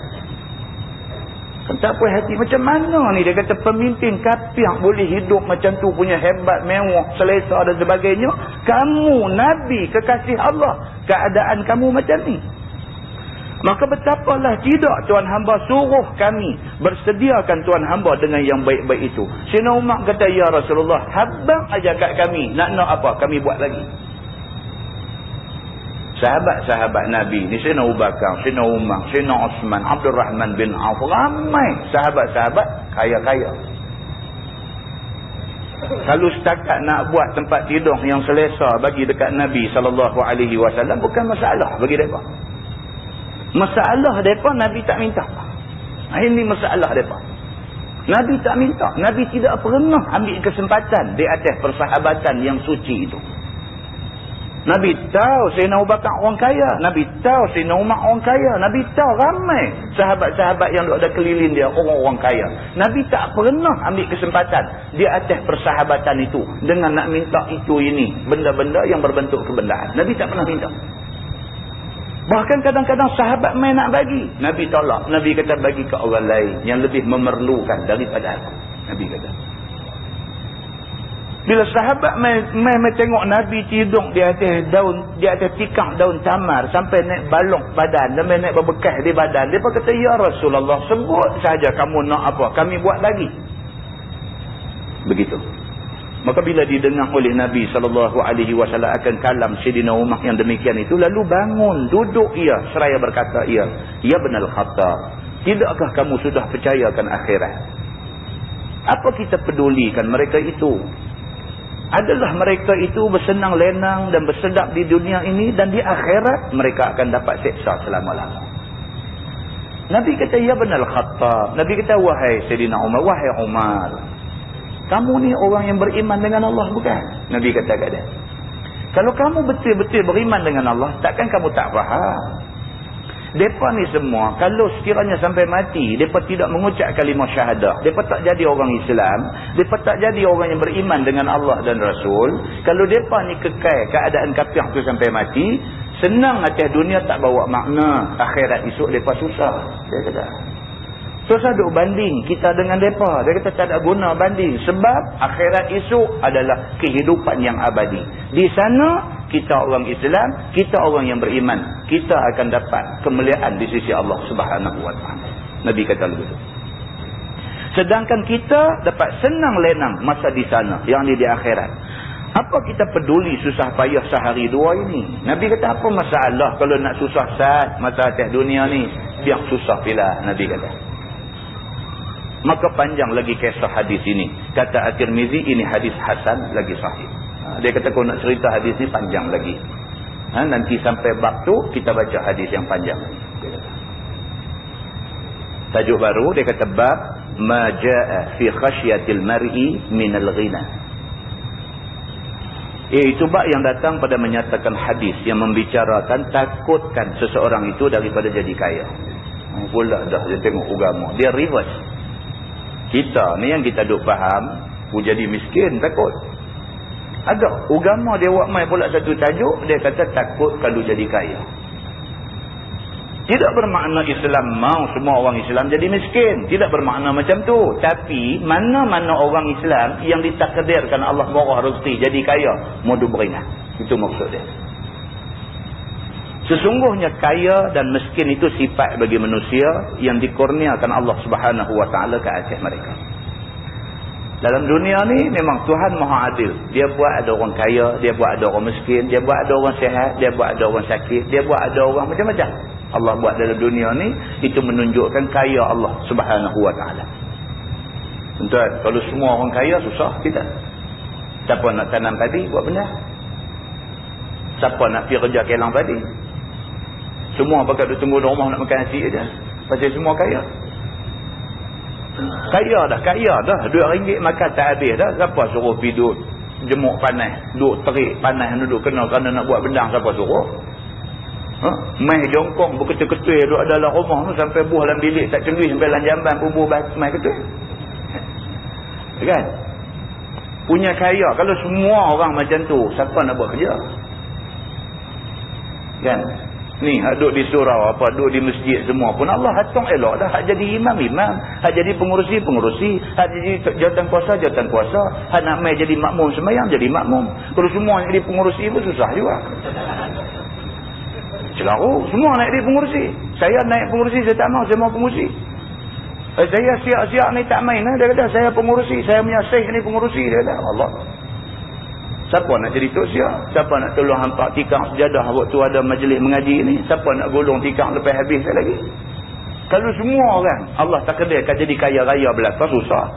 Tak puas hati. Macam mana ni? Dia kata pemimpin kafir boleh hidup macam tu, punya hebat, mewah, selesa dan sebagainya. Kamu Nabi, kekasih Allah, keadaan kamu macam ni. Maka betapalah tidak tuan hamba suruh kami bersediakan tuan hamba dengan yang baik-baik itu. Sayyidina Umar kata, ya Rasulullah, habang aja kat kami, nak apa kami buat lagi. Sahabat-sahabat Nabi ni, Sayyidina Abu Bakar, Sayyidina Umar, Sayyidina Osman, Abdul Rahman bin Auf, ramai sahabat-sahabat kaya-kaya. Kalau setakat nak buat tempat tidur yang selesa bagi dekat Nabi SAW, bukan masalah bagi mereka. Masalah mereka Nabi tak minta. Ini masalah mereka. Nabi tak minta. Nabi tidak pernah ambil kesempatan di atas persahabatan yang suci itu. Nabi tahu Sayyidina Abu Bakar orang kaya. Nabi tahu Sayyidina Umar orang kaya. Nabi tahu ramai sahabat-sahabat yang ada keliling dia orang-orang kaya. Nabi tak pernah ambil kesempatan di atas persahabatan itu dengan nak minta itu ini, benda-benda yang berbentuk kebendaan. Nabi tak pernah minta. Bahkan kadang-kadang sahabat main nak bagi, Nabi tolak. Nabi kata, bagi ke orang lain yang lebih memerlukan daripada aku. Nabi kata. Bila sahabat main tengok Nabi tidur di atas tikar daun tamar sampai naik balok badan, sampai naik berbekas di badan, dia kata, ya Rasulullah, sebut saja kamu nak apa, kami buat lagi. Begitu. Maka bila didengar oleh Nabi SAW akan kalam Sayyidina Umar yang demikian itu, lalu bangun, duduk ia seraya berkata, ya Ibn al-Khattab, tidakkah kamu sudah percayakan akhirat? Apa kita pedulikan mereka itu? Adalah mereka itu bersenang lenang dan bersedap di dunia ini, dan di akhirat mereka akan dapat seksa selama-lama. Nabi kata, ya Ibn al-Khattab. Nabi kata, wahai Sayyidina Umar, wahai Umar, kamu ni orang yang beriman dengan Allah bukan? Nabi kata kat dia, kalau kamu betul-betul beriman dengan Allah, takkan kamu tak faham? Mereka ni semua, kalau sekiranya sampai mati, mereka tidak mengucap kalimah syahadah, mereka tak jadi orang Islam, mereka tak jadi orang yang beriman dengan Allah dan Rasul. Kalau mereka ni kekal keadaan kafir tu sampai mati, senang atas dunia tak bawa makna, akhirat esok mereka susah. Dia kata, susah duk banding kita dengan mereka. Dia kata tak ada guna banding, sebab akhirat esok adalah kehidupan yang abadi. Di sana kita orang Islam, kita orang yang beriman, kita akan dapat kemuliaan di sisi Allah Subhanahu wa ta'ala. Nabi kata begitu. Sedangkan kita dapat senang lenang masa di sana, yang ni di akhirat. Apa kita peduli susah payah sehari dua ini? Nabi kata, apa masalah kalau nak susah saat masa atas dunia ni, biar susah bila. Nabi kata. Maka panjang lagi kisah hadis ini. Kata At-Tirmizi, ini hadis hasan lagi sahih. Dia kata, kalau nak cerita hadis ni panjang lagi. Nanti sampai bab tu kita baca hadis yang panjang. Tajuk baru, dia kata, bab ma jaa fi khasyatil mar'i minal ghina. Itu bab yang datang pada menyatakan hadis yang membicarakan takutkan seseorang itu daripada jadi kaya. Pula dah dia tengok agama, dia reverse. Kita ni yang kita duk faham, jadi miskin takut. Agak agama dia buat mai pula satu tajuk, dia kata takut kalau jadi kaya. Tidak bermakna Islam mau semua orang Islam jadi miskin, tidak bermakna macam tu. Tapi mana-mana orang Islam yang ditakdirkan Allah murah rezeki jadi kaya, modu beringat. Itu maksud dia. Sesungguhnya kaya dan miskin itu sifat bagi manusia yang dikurniakan Allah Subhanahu wa ta'ala ke atas mereka. Dalam dunia ni memang Tuhan maha adil. Dia buat ada orang kaya, dia buat ada orang miskin, dia buat ada orang sihat, dia buat ada orang sakit, dia buat ada orang macam-macam. Allah buat dalam dunia ni, itu menunjukkan kaya Allah Subhanahu wa ta'ala. Tuan, kalau semua orang kaya susah kita. Siapa nak tanam padi buat benda? Siapa nak pergi kerja kelang padi? Semua pakai duduk tunggu di rumah nak makan nasi aja. Pasal semua kaya. Kaya dah. RM2 makan tak habis dah. Siapa suruh pergi duduk jemuk panas, duduk terik panas, duduk kena kerana nak buat bendang, siapa suruh? Mai jongkong berketul-ketul duduk dalam rumah tu sampai buah dalam bilik tak celui sampai dalam jamban pun buah mai ketul. Kan? Punya kaya. Kalau semua orang macam tu, siapa nak buat kerja? Kan? Ni duduk di surau apa, duduk di masjid semua pun Allah hatung elok dah. Hak jadi imam, hak jadi pengurusi, hak jadi jawatan kuasa, hak nak mai jadi makmum sembahyang, jadi makmum. Kalau semua nak jadi pengurusi pun susah juga. Celaru, semua nak jadi pengurusi. Saya naik pengurusi, saya tak mau, saya mau pengurusi. Saya siap-siap ni tak main. Dia kata, saya pengurusi, saya punya syekh ni pengurusi. Dia kata, Allah. Siapa nak jadi tok siap? Siapa nak tolong hampak tikar sejadah waktu ada majlis mengaji ni? Siapa nak golong tikar lepas habis lagi? Kalau semua orang Allah takdirkan jadi kaya raya belaka, susah.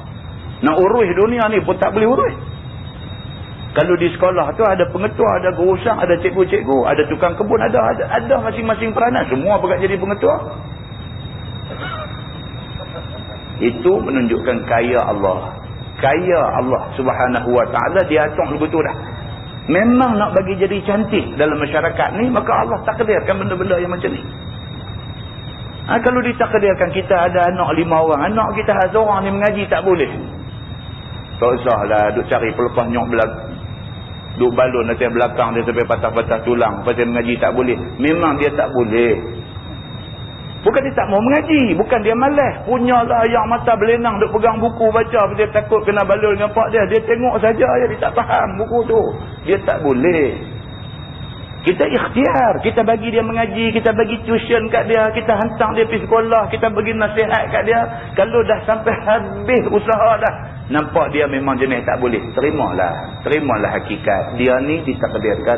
Nak urus dunia ni pun tak boleh urus. Kalau di sekolah tu ada pengetua, ada guru sang, ada cikgu-cikgu, ada tukang kebun, ada masing-masing peranan. Semua berkat jadi pengetua. Itu menunjukkan kaya Allah. Kaya Allah Subhanahu wa ta'ala, dia atung betul dah. Memang nak bagi jadi cantik dalam masyarakat ni, maka Allah takdirkan benda-benda yang macam ni. Kalau ditakdirkan kita ada anak 5 orang, anak kita seorang ni mengaji tak boleh. Tak usahlah duk cari pelepas nyok duk balon nanti belakang dia sampai patah-patah tulang pasal mengaji tak boleh. Memang dia tak boleh. Bukan dia tak mau mengaji, bukan dia malas. Punyalah yang mata belenang duk pegang buku baca, dia takut kena balon dengan pak dia. Dia tengok saja, dia tak faham buku tu. Dia tak boleh. Kita ikhtiar, kita bagi dia mengaji, kita bagi tuition kat dia, kita hantar dia pergi sekolah, kita bagi nasihat kat dia. Kalau dah sampai habis usaha dah, nampak dia memang jenis tak boleh. Terimalah hakikat. Dia ni ditakdirkan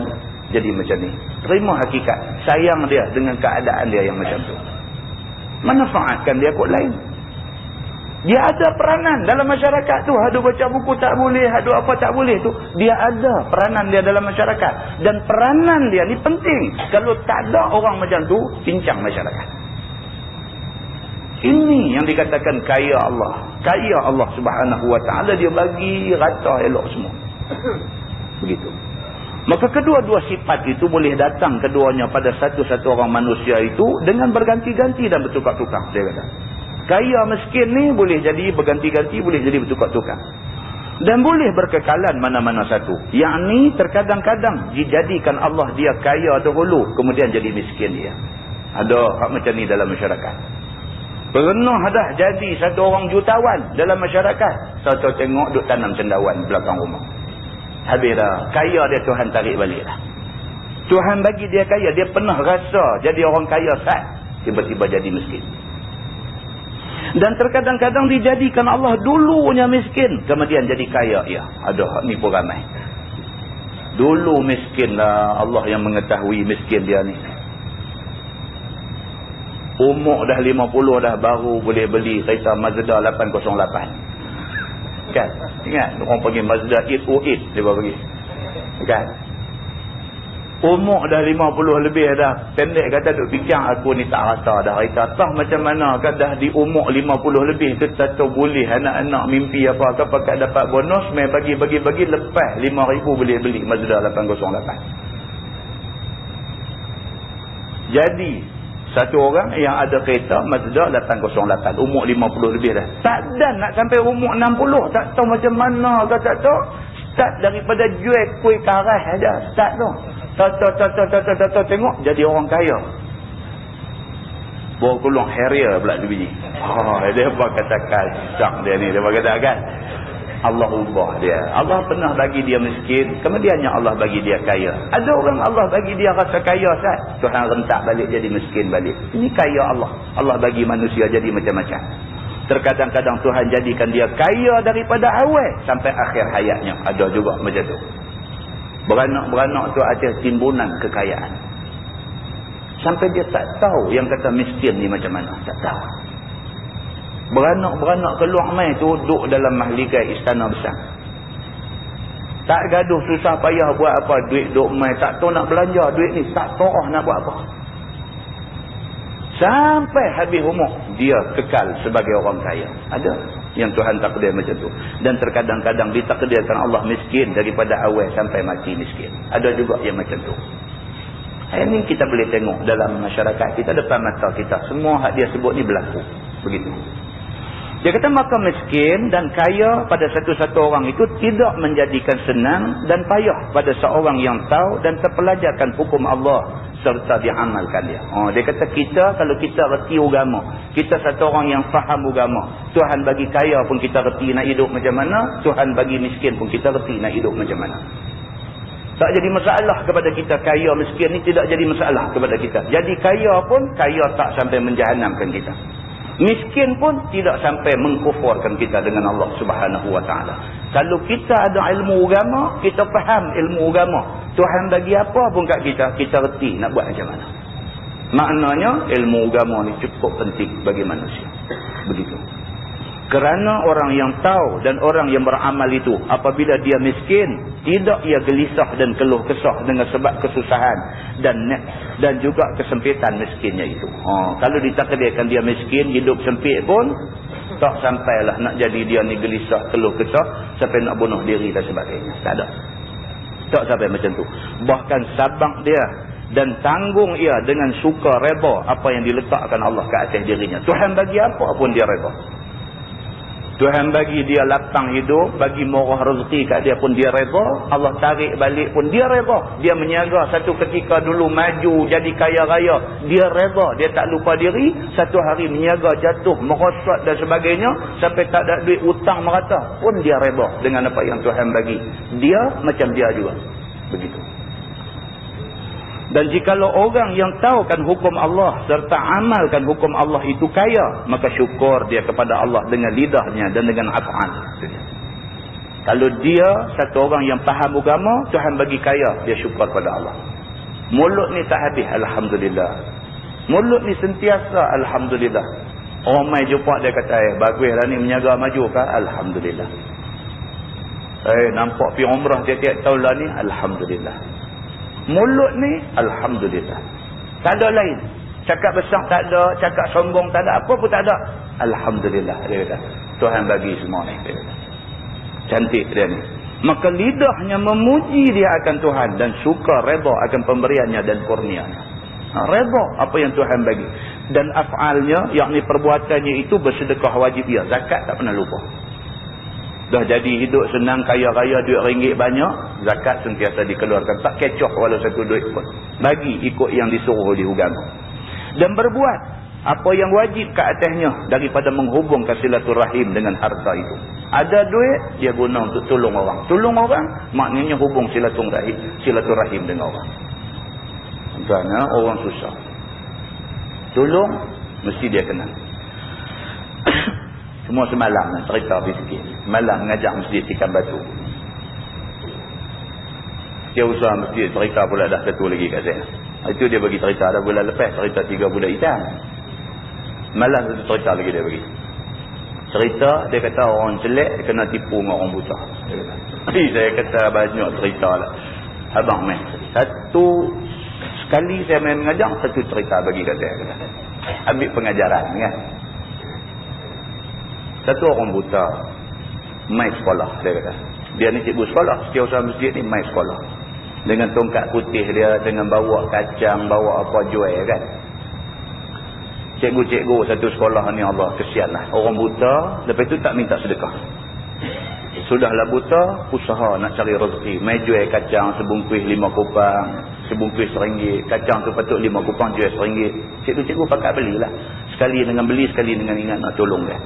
jadi macam ni. Terima hakikat. Sayang dia dengan keadaan dia yang macam tu. Manfaatkan dia kot lain. Dia ada peranan dalam masyarakat tu. Ada baca buku tak boleh, ada apa tak boleh tu. Dia ada peranan dia dalam masyarakat. Dan peranan dia ni penting. Kalau tak ada orang macam tu, pincang masyarakat. Ini yang dikatakan kaya Allah. Kaya Allah Subhanahu wa ta'ala, dia bagi rata elok semua. Begitu. Maka kedua-dua sifat itu boleh datang keduanya pada satu-satu orang manusia itu dengan berganti-ganti dan bertukar-tukar. Dia kata, kaya miskin ni boleh jadi berganti-ganti, boleh jadi bertukar-tukar. Dan boleh berkekalan mana-mana satu. Yang ni terkadang-kadang dijadikan Allah dia kaya dahulu, kemudian jadi miskin dia. Ada hak macam ni dalam masyarakat. Pernah dah jadi satu orang jutawan dalam masyarakat. Satu tengok duk tanam cendawan belakang rumah. Habis dah. Kaya dia Tuhan tarik balik dah. Tuhan bagi dia kaya. Dia pernah rasa jadi orang kaya sat. Tiba-tiba jadi miskin. Dan terkadang-kadang dijadikan Allah dulunya miskin. Kemudian jadi kaya. Ya, ada ni pun ramai. Dulu miskin lah. Allah yang mengetahui miskin dia ni. Umur dah 50 dah baru boleh beli kereta Mazda 808. Kan? Ingat? Orang panggil Mazda 808 dia bagi. Kan? Umur dah 50 lebih dah. Pendek kata duk bincang, aku ni tak rasa dah kereta. Tah macam mana kan dah di umur 50 lebih tu tak tahu boleh anak-anak mimpi apa ke pakai dapat bonus, main bagi lepas 5,000 boleh beli Mazda 808. Jadi satu orang yang ada kereta Mazda 808 umur 50 lebih dah. Tak dan nak sampai umur 60, tak tahu macam mana ke tak tahu. Start daripada jual kuih karas aja. Start tu. Tak tengok jadi orang kaya. Bawa keluar Harrier pula sebiji. Dia apa katakan sak dia ni. Dia katakan Allah ubah dia. Allah pernah bagi dia miskin, kemudiannya Allah bagi dia kaya. Ada orang Allah bagi dia rasa kaya sat, Tuhan rentak balik jadi miskin balik. Ini kaya Allah. Allah bagi manusia jadi macam-macam. Terkadang-kadang Tuhan jadikan dia kaya daripada awal sampai akhir hayatnya. Ada juga macam tu. Beranak-beranak tu ada timbunan kekayaan. Sampai dia tak tahu yang kata miskin ni macam mana. Tak tahu. Beranak-beranak keluar mai tu duduk dalam mahligai istana besar. Tak gaduh susah payah buat apa. Duit duduk mai. Tak tahu nak belanja duit ni. Tak tahu nak buat apa. Sampai habis umur dia kekal sebagai orang kaya. Ada yang Tuhan takdir macam tu. Dan terkadang-kadang ditakdirkan Allah miskin daripada awal sampai mati miskin. Ada juga yang macam tu. Ini kita boleh tengok dalam masyarakat kita, depan mata kita. Semua hak dia sebut ni berlaku. Begitu. Dia kata maka miskin dan kaya pada satu-satu orang itu tidak menjadikan senang dan payah pada seorang yang tahu dan terpelajarkan hukum Allah serta diamalkan dia. Dia kata kita, kalau kita reti agama, kita satu orang yang faham agama, Tuhan bagi kaya pun kita reti nak hidup macam mana, Tuhan bagi miskin pun kita reti nak hidup macam mana. Tak jadi masalah kepada kita. Kaya miskin ni tidak jadi masalah kepada kita. Jadi kaya pun, kaya tak sampai menjahanamkan kita. Miskin pun tidak sampai mengkufurkan kita dengan Allah Subhanahu Wa Taala. Kalau kita ada ilmu agama, kita faham ilmu agama, Tuhan bagi apa pun kat kita, kita reti nak buat macam mana. Maknanya ilmu agama ni cukup penting bagi manusia. Begitu. Kerana orang yang tahu dan orang yang beramal itu, apabila dia miskin, tidak ia gelisah dan keluh kesah dengan sebab kesusahan dan juga kesempitan miskinnya itu. Kalau ditakdirkan dia miskin, hidup sempit pun, tak sampailah nak jadi dia ni gelisah, keluh kesah, sampai nak bunuh diri dan sebagainya. Tak ada. Tak sampai macam tu. Bahkan sabak dia dan tanggung ia dengan suka reba apa yang diletakkan Allah ke atas dirinya. Tuhan bagi apa pun dia reba. Tuhan bagi dia lapang hidup, bagi murah rezeki kat dia pun dia reda. Allah tarik balik pun dia reda. Dia menyaga satu ketika dulu maju jadi kaya raya, dia reda. Dia tak lupa diri, satu hari menyaga jatuh, merosot dan sebagainya, sampai tak ada duit hutang merata, pun dia reda dengan apa yang Tuhan bagi. Dia macam dia juga. Begitu. Dan jikalau orang yang tahukan hukum Allah serta amalkan hukum Allah itu kaya, maka syukur dia kepada Allah dengan lidahnya dan dengan af'al. Kalau dia satu orang yang faham agama, Tuhan bagi kaya, dia syukur pada Allah. Mulut ni tak habis, alhamdulillah. Mulut ni sentiasa alhamdulillah. Orang mai jumpa dia kata, baguslah ni menyaga maju kah? Alhamdulillah. Nampak pergi umrah tiap-tiap tahun lah ni, alhamdulillah. Mulut ni alhamdulillah. Tak ada lain. Cakap besar tak ada, cakap sombong tak ada, apa pun tak ada. Alhamdulillah dia kata. Tuhan bagi semua ni, dia kata. Cantik dia ni. Maka lidahnya memuji dia akan Tuhan dan suka reda akan pemberiannya dan kurnianya. Reda apa yang Tuhan bagi. Dan af'alnya, yakni perbuatannya itu bersedekah wajib dia. Zakat tak pernah lupa. Dah jadi hidup senang, kaya raya, duit ringgit banyak, zakat sentiasa dikeluarkan. Tak kecoh walau satu duit pun. Bagi ikut yang disuruh oleh agama. Dan berbuat apa yang wajib ke atasnya daripada menghubungkan silaturahim dengan harta itu. Ada duit, dia guna untuk tolong orang. Tolong orang, maknanya hubung silaturahim dengan orang. Kerana orang susah. Tolong, mesti dia kenal. Semua semalam nak cerita sikit. Malam mengajak masjid Ikan Batu. Dia usaha masjid cerita pula dah satu lagi kat saya. Itu dia bagi cerita dah bulan lepas, cerita 3 bulan hitam. Malam satu cerita lagi dia bagi. Cerita dia kata orang celek kena tipu dengan orang buta. Saya kata banyak cerita lah. Abang main. Satu sekali saya main mengajar, satu cerita bagi kat saya. Ambil pengajaran kan. Satu orang buta mai sekolah, dia kata. Dia ni cikgu sekolah, setiausaha masjid ni mai sekolah. Dengan tongkat putih dia, dengan bawa kacang, bawa apa jual kan. Cikgu-cikgu satu sekolah ni, Allah kesianlah. Orang buta, lepas tu tak minta sedekah. Sudahlah buta, usaha nak cari rezeki. Mai jual kacang sebungkus 5 kupang, sebungkus RM1. Kacang tu patut 5 kupang, jual RM1. Cikgu-cikgu pakat belilah. Sekali dengan beli, sekali dengan ingat nak tolong dia.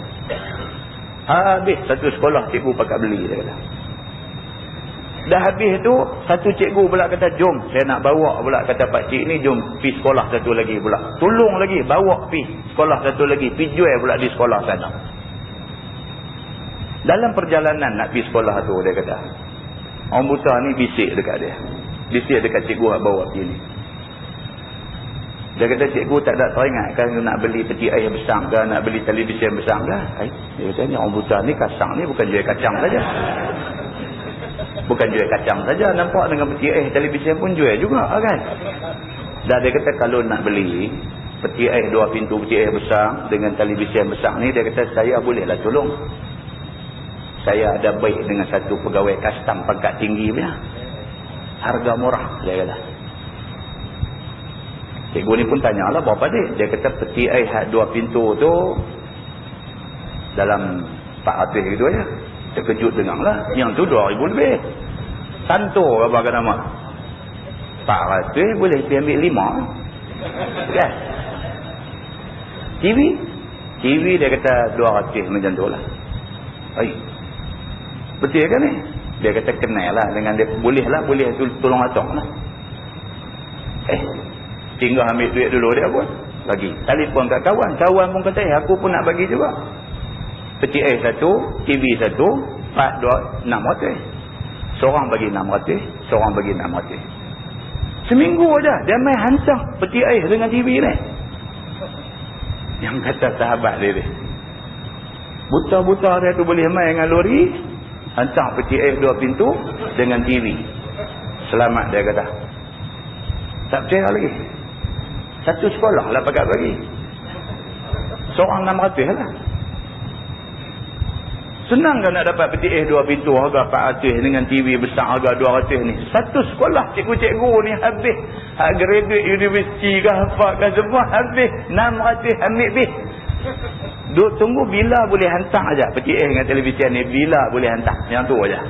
Habis satu sekolah cikgu pakat beli, dia kata. Dah habis tu, satu cikgu pula kata, jom saya nak bawa pula, kata pakcik ni, jom pergi sekolah satu lagi pula. Tolong lagi, bawa pergi sekolah satu lagi, pergi jual pula di sekolah sana. Dalam perjalanan nak pergi sekolah tu, dia kata, orang buta ni bisik dekat dia. Bisik dekat cikgu yang bawa pergi ni. Dia kata, cikgu tak ada teringatkan nak beli peti air besar ke, nak beli televisyen besar ke? Dia kata, ni orang buta ni kasang ni bukan jual kacang saja. Bukan jual kacang saja, nampak dengan peti air televisyen pun jual juga kan. Dan dia kata, kalau nak beli peti air 2 pintu, peti air besar dengan televisyen besar ni, dia kata, saya bolehlah tolong. Saya ada baik dengan satu pegawai kastam pangkat tinggi punya. Harga murah, dia kata. Cikgu ni pun tanyalah, berapa dia? Dia kata, peti air 2 pintu tu dalam 400 gitu aja. Terkejut dengarlah. Yang tu 2,000 lebih. Santo apa kata nama? 400 boleh pergi ambil 5. Kan? TV dia kata 200 macam tu lah. Betul kan ni? Dia kata kenal lah dengan dia. Boleh tolong acong lah. Tinggal ambil duit dulu dia pun bagi. Telefon kat kawan. Kawan pun kata, aku pun nak bagi juga. Peti air 1, TV 1, 4, 2, 600. Seorang bagi 600, seorang bagi 600. Seminggu aja dia main hantar peti air dengan TV ni. Yang kata sahabat dia, buta-buta dia tu boleh main dengan lori, hantar peti air 2 pintu dengan TV. Selamat, dia kata. Tak percaya lagi. Satu sekolah lah pakat bagi. Seorang 600 lah. Senang kan nak dapat peti air 2 pintu harga 400 dengan TV besar harga 200 ni. Satu sekolah cikgu-cikgu ni habis. Hak graduate universiti ke apa ke semua habis. 600 ambil habis. Duk tunggu bila boleh hantar aja peti air dengan televisyen ni. Bila boleh hantar. Yang tu aja.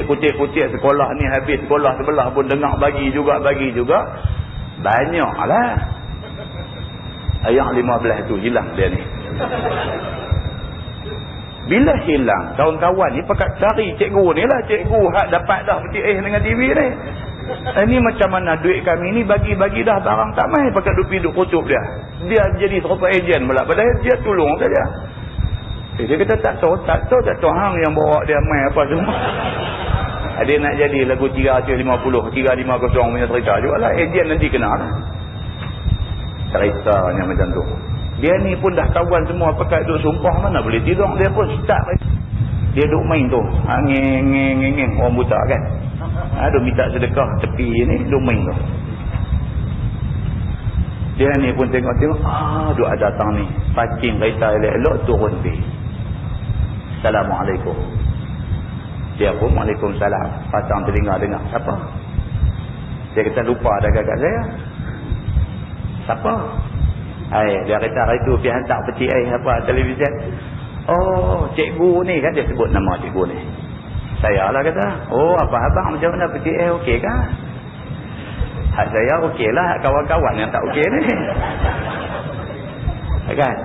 Kutik sekolah ni habis. Sekolah sebelah pun dengar bagi juga. Banyak lah. Ayat 15 tu hilang dia ni. Bila hilang, kawan-kawan ni pakat cari cikgu ni lah. Cikgu hak dapat dah peti air dengan TV ni. Ini macam mana duit kami ni bagi-bagi dah barang tak main. Pakat duduk kutup dia. Dia jadi serupa ejen pula. Padahal dia tolong saja. Dia kata tak tahu hang yang bawa dia main apa semua. Dia nak jadi lagu 350 punya cerita juga lah. Ejen nanti kena lah. Ceritanya macam tu. Dia ni pun dah kawan semua pakai duk sumpah mana boleh tidur. Dia pun start. Dia duk main tu. Ngeng orang buta kan. Duk minta sedekah tepi ni. Duk main tu. Dia ni pun tengok-tengok. Duk ada datang ni. Pacing kereta elok-elok turun pergi. Assalamualaikum. Dia pun Waalaikumsalam. Pasang telinga dengar. Siapa? Dia kata lupa ada kakak saya. Siapa? Dia kata hari tu pergi hantar peti air apa televisyen. Oh, cikgu ni kan, dia sebut nama cikgu ni. Saya lah kata. Oh, abang macam mana peti air okey kan? Hak saya okey lah, kawan-kawan yang tak okey ni. Kan?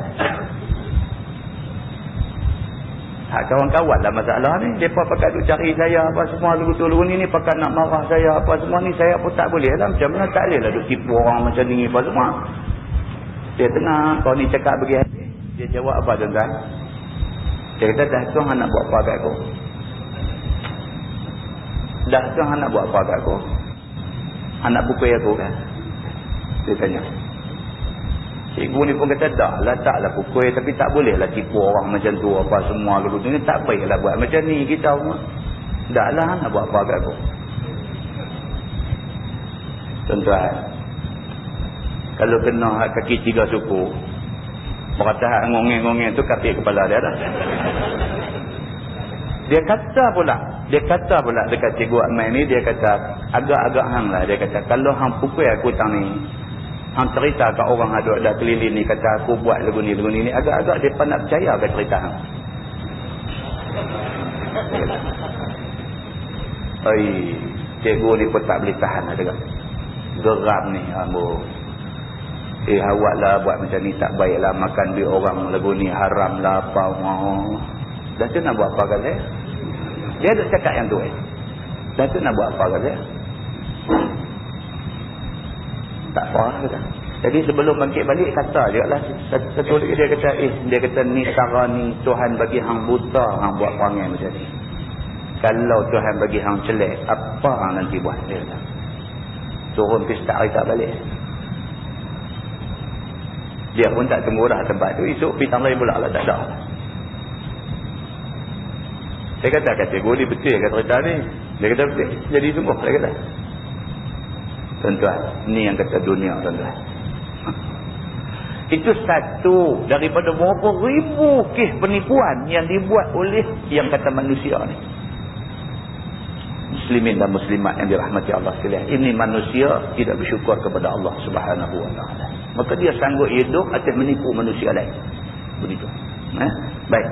Hak kawan-kawan lah masalah ni. Mereka pakat duk cari saya apa semua lagu-lagu ni pakat nak marah saya apa semua ni. Saya pun tak boleh lah. Macam mana tak boleh lah duk tipu orang macam ni apa semua. Dia tengah, kau ni cakap bagi hati. Dia jawab apa tuan-tuan? Dia kata, dah tu hang nak buat apa kat aku? Dah tu hang nak buat apa kat aku? Hang nak pukul aku kan? Dia tanya. Cikgu ni pun kata, dah lah taklah pukul. Tapi tak boleh lah tipu orang macam tu apa semua. Lalu ni tak baiklah buat macam ni kita semua. Dah lah hang nak buat apa kat aku? Tuan-tuan. Kalau kena kaki 3 suku, berkata hak ngongeng-ngongeng tu kaki kepala dia dah. Dia kata pula dekat cikgu Ahmad ni, dia kata, agak-agak hang lah. Dia kata, kalau hang pukul aku tang ni, hang cerita kat orang ada keliling ni, kata aku buat lagu ni, agak-agak dia nak percaya ke cerita hang. Cikgu ni pun tak boleh tahan lah dekat. Geram ni, ambo. Awak lah buat macam ni tak baik lah. Makan duit orang lagu ni haram lah apa. Dah tu nak buat apa kat saya? Dia ada cakap yang tu Dah tu nak buat apa kat saya? Tak apa kata. Jadi sebelum bangkit balik kata je lah satu lagi dia kata ni cara ni Tuhan bagi hang buta hang buat perangai macam ni. Kalau Tuhan bagi hang celek, apa hang nanti buat? Dia kata. Turun pesta kita balik. Dia pun tak tunggu dah tempat tu, esok pergi tangan lain pula lah, tak ada. Saya kata kategori betul kata cerita ni. Dia kata betul. Jadi sungguh dia kata. Tuan-tuan, ni yang kata dunia tuan-tuan. Itu satu daripada berapa ribu kes penipuan yang dibuat oleh yang kata manusia ni. Muslimin dan muslimat yang dirahmati Allah sekalian. Ini manusia tidak bersyukur kepada Allah Subhanahu wa taala. Maka dia sanggup hidup atas menipu manusia lain. Begitu. Baik.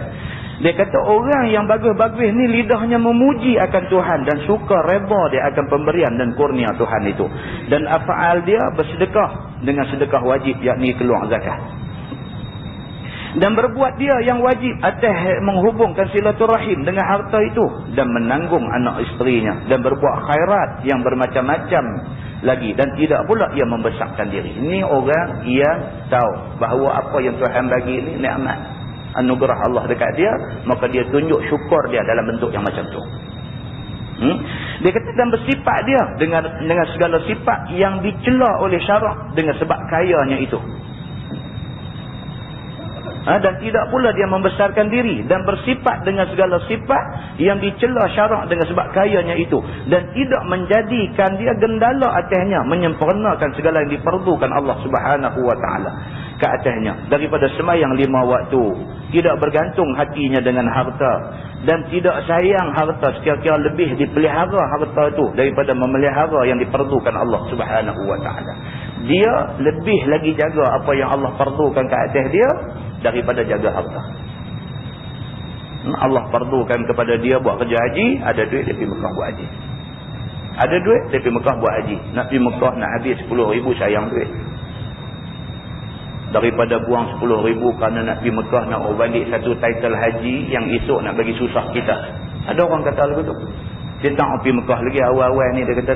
Dia kata orang yang bagus-bagus ni lidahnya memuji akan Tuhan dan suka reda dia akan pemberian dan kurnia Tuhan itu. Dan afaal dia bersedekah dengan sedekah wajib, yakni keluar zakat. Dan berbuat dia yang wajib atas menghubungkan silaturahim dengan harta itu. Dan menanggung anak isterinya. Dan berbuat khairat yang bermacam-macam lagi. Dan tidak pula ia membesarkan diri. Ini orang yang tahu bahawa apa yang Tuhan bagi ini nikmat, anugerah Allah dekat dia. Maka dia tunjuk syukur dia dalam bentuk yang macam tu. Dia kata dan bersifat dia dengan segala sifat yang dicela oleh syarak dengan sebab kayanya itu. Dan tidak pula dia membesarkan diri dan bersifat dengan segala sifat yang dicela syarak dengan sebab kayanya itu, dan tidak menjadikan dia gendala atasnya, menyempurnakan segala yang diperlukan Allah Subhanahu wa taala ke atasnya daripada sembahyang 5 waktu, tidak bergantung hatinya dengan harta dan tidak sayang harta sekira-kira lebih dipelihara harta itu daripada memelihara yang diperlukan Allah Subhanahu wa taala. Dia lebih lagi jaga apa yang Allah perlukan ke atas dia daripada jaga harta. Allah perlukan kepada dia buat kerja haji, ada duit dia pergi Mekah buat haji. Ada duit dia pergi Mekah buat haji. Nak pergi Mekah nak habis 10,000 sayang duit. Daripada buang 10,000 kerana nak pergi Mekah nak balik satu title haji yang esok nak bagi susah kita. Ada orang kata begitu. Dia tak pergi Mekah lagi awal-awal ni, dia kata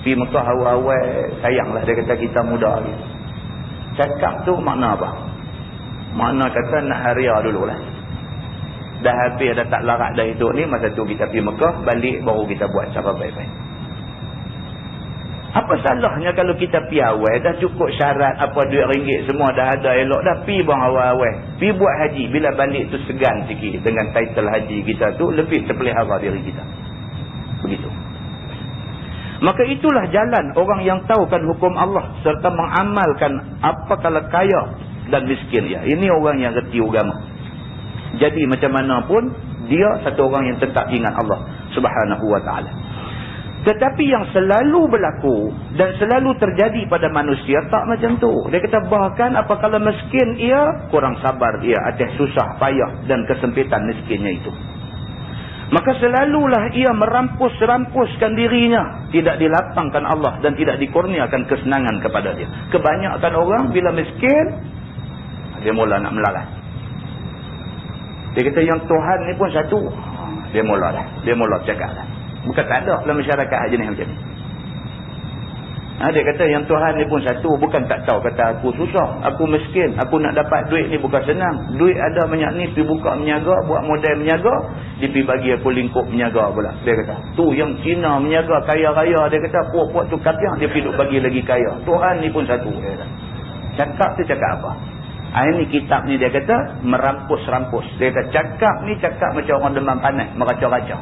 pergi Mekah awal-awal sayanglah, dia kata kita muda lagi. Cakap tu makna apa? Makna kata nak haria dululah. Dah habis dah tak larat dah hidup ni, masa tu kita pergi Mekah, balik baru kita buat cara baik-baik. Apa salahnya kalau kita pergi awal, dah cukup syarat apa duit ringgit semua dah ada elok dah, pergi bang awal-awal. Pergi buat haji, bila balik tu segan sikit dengan title haji kita tu, lebih terpelihara diri kita. Begitu. Maka itulah jalan orang yang tahukan hukum Allah serta mengamalkan apa kalau kaya dan miskin ya. Ini orang yang reti agama. Jadi macam mana pun dia satu orang yang tetap ingat Allah Subhanahu wa taala. Tetapi yang selalu berlaku dan selalu terjadi pada manusia tak macam tu. Dia kata bahkan apabila miskin ia, kurang sabar ia atas susah payah dan kesempitan miskinnya itu. Maka selalulah ia merampus-rampuskan dirinya, tidak dilapangkan Allah dan tidak dikurniakan kesenangan kepada dia. Kebanyakan orang bila miskin dia mula nak melarat. Dia kata yang Tuhan ni pun satu. Dia mula cakap dah. Bukan tak ada dalam masyarakat jenis macam ni. Dia kata yang Tuhan ni pun satu. Bukan tak tahu kata aku susah, aku miskin, aku nak dapat duit ni bukan senang. Duit ada banyak ni, pergi buka menyaga, buat modal menyaga, dia pergi bagi aku lingkup menyaga pula. Dia kata tu yang Cina menyaga kaya-raya, dia kata puak-puak tu katiang, dia pergi bagi lagi kaya. Tuhan ni pun satu. Dia kata. Cakap tu cakap apa? Ini kitab ni dia kata merampus-rampus. Dia kata cakap ni cakap macam orang demam panas, meraca-raca.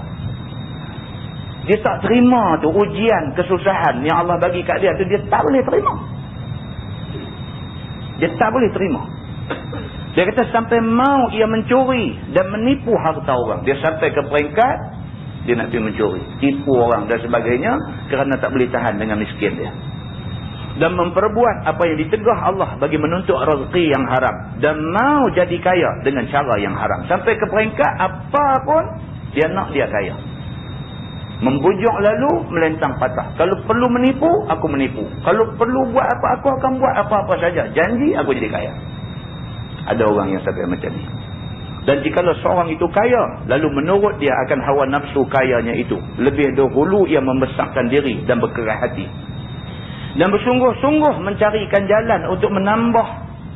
Dia tak terima tu ujian kesusahan yang Allah bagi kat dia tu, dia tak boleh terima. Dia tak boleh terima. Dia kata sampai mau ia mencuri dan menipu harta orang. Dia sampai ke peringkat dia nak pergi mencuri, tipu orang dan sebagainya kerana tak boleh tahan dengan miskin dia. Dan memperbuat apa yang ditegah Allah bagi menuntut rezeki yang haram. Dan mau jadi kaya dengan cara yang haram. Sampai ke peringkat apa pun dia nak dia kaya. Membujuk lalu melentang patah. Kalau perlu menipu, aku menipu. Kalau perlu buat apa, aku akan buat apa-apa saja. Janji aku jadi kaya. Ada orang yang sampai macam ni. Dan jikalau seorang itu kaya, lalu menurut dia akan hawa nafsu kayanya itu, lebih dahulu ia membesarkan diri dan berkeras hati. dan bersungguh-sungguh mencarikan jalan untuk menambah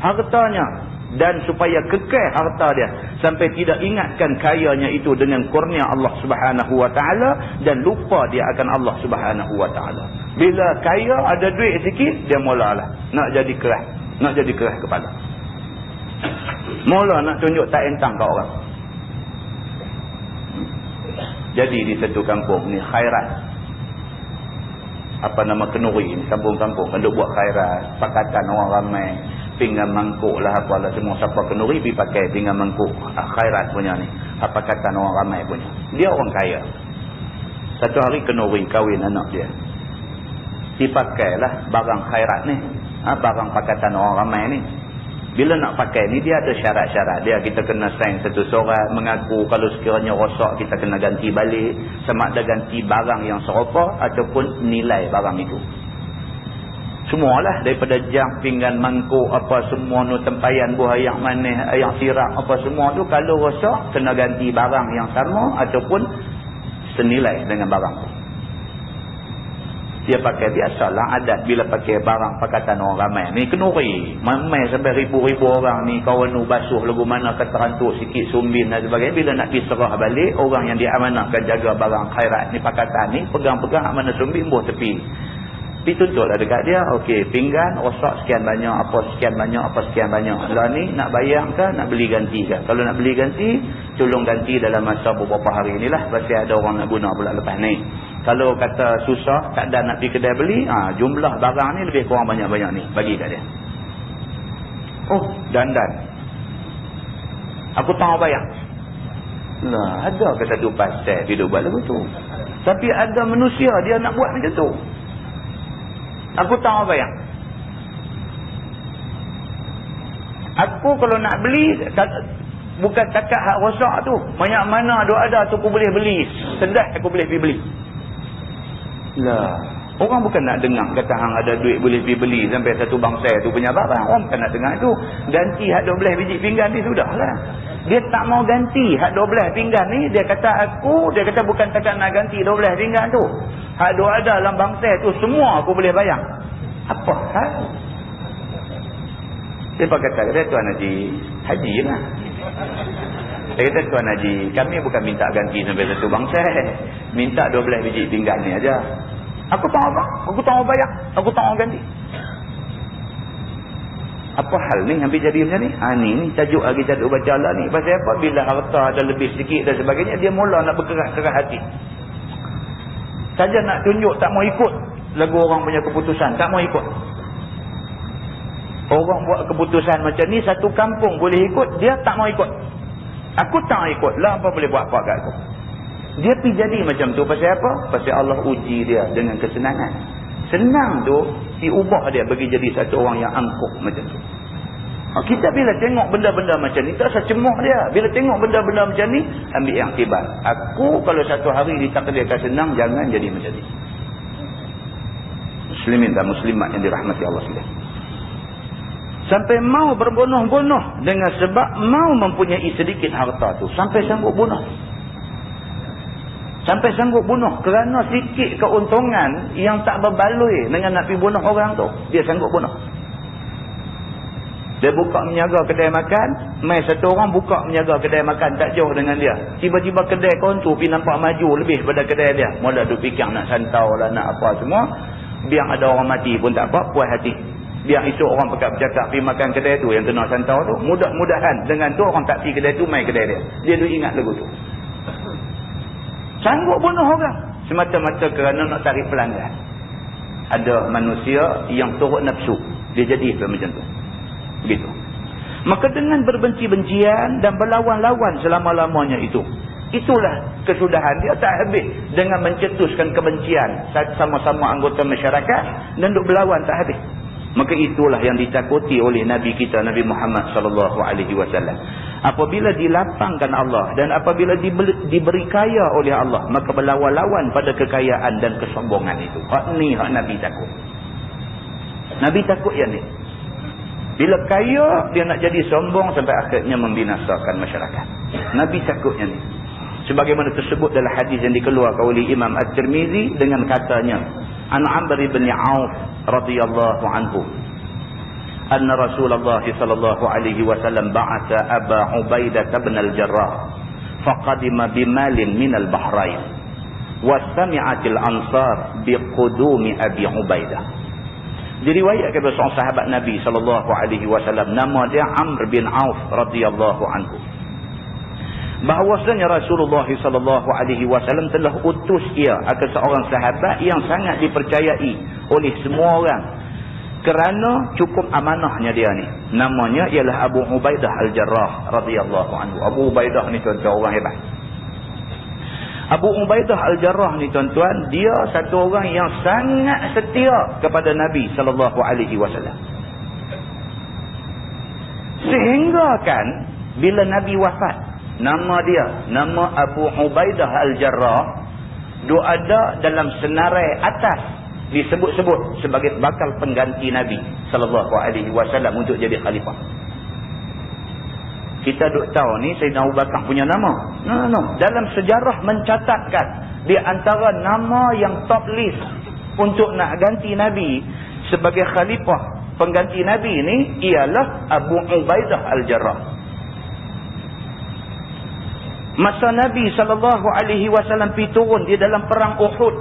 hartanya dan supaya kekal harta dia sampai tidak ingatkan kayanya itu dengan kurnia Allah Subhanahu wa taala dan lupa dia akan Allah Subhanahu wa taala. Bila kaya ada duit sikit dia mulalah nak jadi keras kepala. Mula nak tunjuk tak entang kat orang. Jadi di satu kampung ni khairat, apa nama Kenuri ni, kampung-kampung ada buat khairat, pakatan orang ramai, pinggan mangkuk lah apalah semua, siapa Kenuri pergi pakai pinggan mangkuk khairat punya ni, pakatan orang ramai punya. Dia orang kaya. Satu hari Kenuri kahwin anak dia, dipakailah barang khairat ni, barang pakatan orang ramai ni. Bila nak pakai ni dia ada syarat-syarat dia. Kita kena sign satu surat mengaku kalau sekiranya rosak kita kena ganti balik, sama ada ganti barang yang serupa ataupun nilai barang itu. Semualah daripada jam, pinggan, mangkuk, apa semua nu, tempayan buah air manis, air sirap, apa semua tu kalau rosak kena ganti barang yang sama ataupun senilai dengan barang tu. Dia pakai biasalah adat bila pakai barang pakatan orang ramai ni Kenuri mamai sampai ribu-ribu orang ni, kawan nu basuh lagu mana keterantuk sikit sumbin dan sebagainya. Bila nak diserah balik, orang yang diamanahkan jaga barang khairat ni pakatan ni pegang-pegang mana sumbin buah tepi, dituntutlah dekat dia, okey pinggan rosak sekian banyak, apa sekian banyak, apa sekian banyak, lah ni nak bayar ke nak beli ganti ke? Kalau nak beli ganti tolong ganti dalam masa beberapa hari inilah, pasti ada orang nak guna pula lepas ni. Kalau kata susah tak ada nak pergi kedai beli, jumlah barang ni lebih kurang banyak-banyak ni, bagi kat dia. Oh dandan aku tahu bayar lah, ada ke satu pasal hidup buat lagu tu, tapi ada manusia dia nak buat macam tu. Aku tahu bayar. Aku kalau nak beli bukan takat hak rosak tu, banyak mana ada tu aku boleh beli, sedap aku boleh pergi beli lah. Orang bukan nak dengar kata hang ada duit boleh pergi beli sampai satu bangsa tu punya barang. Orang bukan nak dengar tu. Ganti hak 12 biji pinggan ni sudahlah. Dia tak mau ganti hak 12 pinggan ni. Dia kata bukan takat nak ganti 12 pinggan tu. Hak ada dalam bangsa tu semua aku boleh bayar. Apa hal? Dia kata Tuan Haji, haji lah. Dia kata Tuan Haji, kami bukan minta ganti sampai satu bangsa. Minta 12 biji pinggan ni aja. Aku tahu apa? Aku tahu bayar. Aku tahu ganti. Apa hal ni hampir jadi macam ni? Ni tajuk lagi tajuk baca lah ni. Pasal apa? Bila harta ada lebih sikit dan sebagainya, dia mula nak berkeras-keras hati. Saja nak tunjuk tak mau ikut lagu orang punya keputusan. Tak mau ikut. Orang buat keputusan macam ni, satu kampung boleh ikut, dia tak mau ikut. Aku tak ikut lah, apa boleh buat apa kat aku. Dia pergi jadi macam tu pasal apa? Pasal Allah uji dia dengan kesenangan. Senang tu diubah dia bagi jadi satu orang yang angkuh macam tu. Kita bila tengok benda-benda macam ni tak usah cemuh dia. Bila tengok benda-benda macam ni, ambil iktibar. Aku kalau satu hari ditakdirkan senang, jangan jadi macam ni. Muslimin dan muslimat yang dirahmati Allah sekalian. Sampai mau berbunuh-bunuh dengan sebab mau mempunyai sedikit harta tu. Sampai sanggup bunuh. Sampai sanggup bunuh kerana sikit keuntungan yang tak berbaloi dengan nak pergi bunuh orang tu. Dia sanggup bunuh. Dia buka menjaga kedai makan. Mai satu orang buka menjaga kedai makan tak jauh dengan dia. Tiba-tiba kedai kawan tu pergi nampak maju lebih pada kedai dia. Mula dia fikir nak santau lah, nak apa semua. Biar ada orang mati pun tak apa, puas hati. Biar esok orang bercakap pergi makan kedai tu yang kena santau tu. Mudah-mudahan dengan tu orang tak pergi kedai tu, mai kedai dia. Dia tu ingat lagu tu. Sanggup bunuh orang semata-mata kerana nak tarik pelanggan. Ada manusia yang turut nafsu, dia jadi macam tu. Begitu. Maka dengan berbenci-bencian dan berlawan-lawan selama-lamanya itu, itulah kesudahan dia tak habis dengan mencetuskan kebencian sama-sama anggota masyarakat dan duk berlawan tak habis. Maka itulah yang ditakuti oleh Nabi kita, Nabi Muhammad sallallahu alaihi wasallam. Apabila dilapangkan Allah dan apabila diberi kaya oleh Allah, maka berlawan-lawan pada kekayaan dan kesombongan itu. Hak ni hak Nabi takut. Nabi takut yang ni. Bila kaya, dia nak jadi sombong sampai akhirnya membinasakan masyarakat. Nabi takut yang ni. Sebagaimana tersebut dalam hadis yang dikeluarkan oleh Imam At-Tirmizi dengan katanya, an Amr bin Auf radhiyallahu anhu anna Rasulullah sallallahu alaihi wasallam ba'atha Aba Ubaidah bin al-Jarrah faqadima bimalin min al-Bahrain wasami'atil ansar biqudumi Abi Ubaidah. Diriwayatkan oleh seorang sahabat Nabi sallallahu alaihi wasallam, nama dia Amr bin Auf radhiyallahu anhu, bahawasanya Rasulullah sallallahu alaihi wasallam telah utus ia akan seorang sahabat yang sangat dipercayai oleh semua orang kerana cukup amanahnya dia ni. Namanya ialah Abu Ubaidah al-Jarrah radhiyallahu anhu. Abu Ubaidah ni tuan-tuan orang hebat. Abu Ubaidah al-Jarrah ni tuan-tuan, dia satu orang yang sangat setia kepada Nabi sallallahu alaihi wasallam. Sehingga kan bila Nabi wafat, nama dia, nama Abu Ubaidah al-Jarrah, dia ada dalam senarai atas disebut-sebut sebagai bakal pengganti Nabi sallallahu alaihi wasallam untuk jadi khalifah. Kita duk tahu ni Sayyidina Abu Bakar punya nama. No. Dalam sejarah mencatatkan di antara nama yang top list untuk nak ganti Nabi sebagai khalifah pengganti Nabi ni ialah Abu Ubaidah al-Jarrah. Masa Nabi sallallahu alaihi wasallam pi turun di dalam perang Uhud,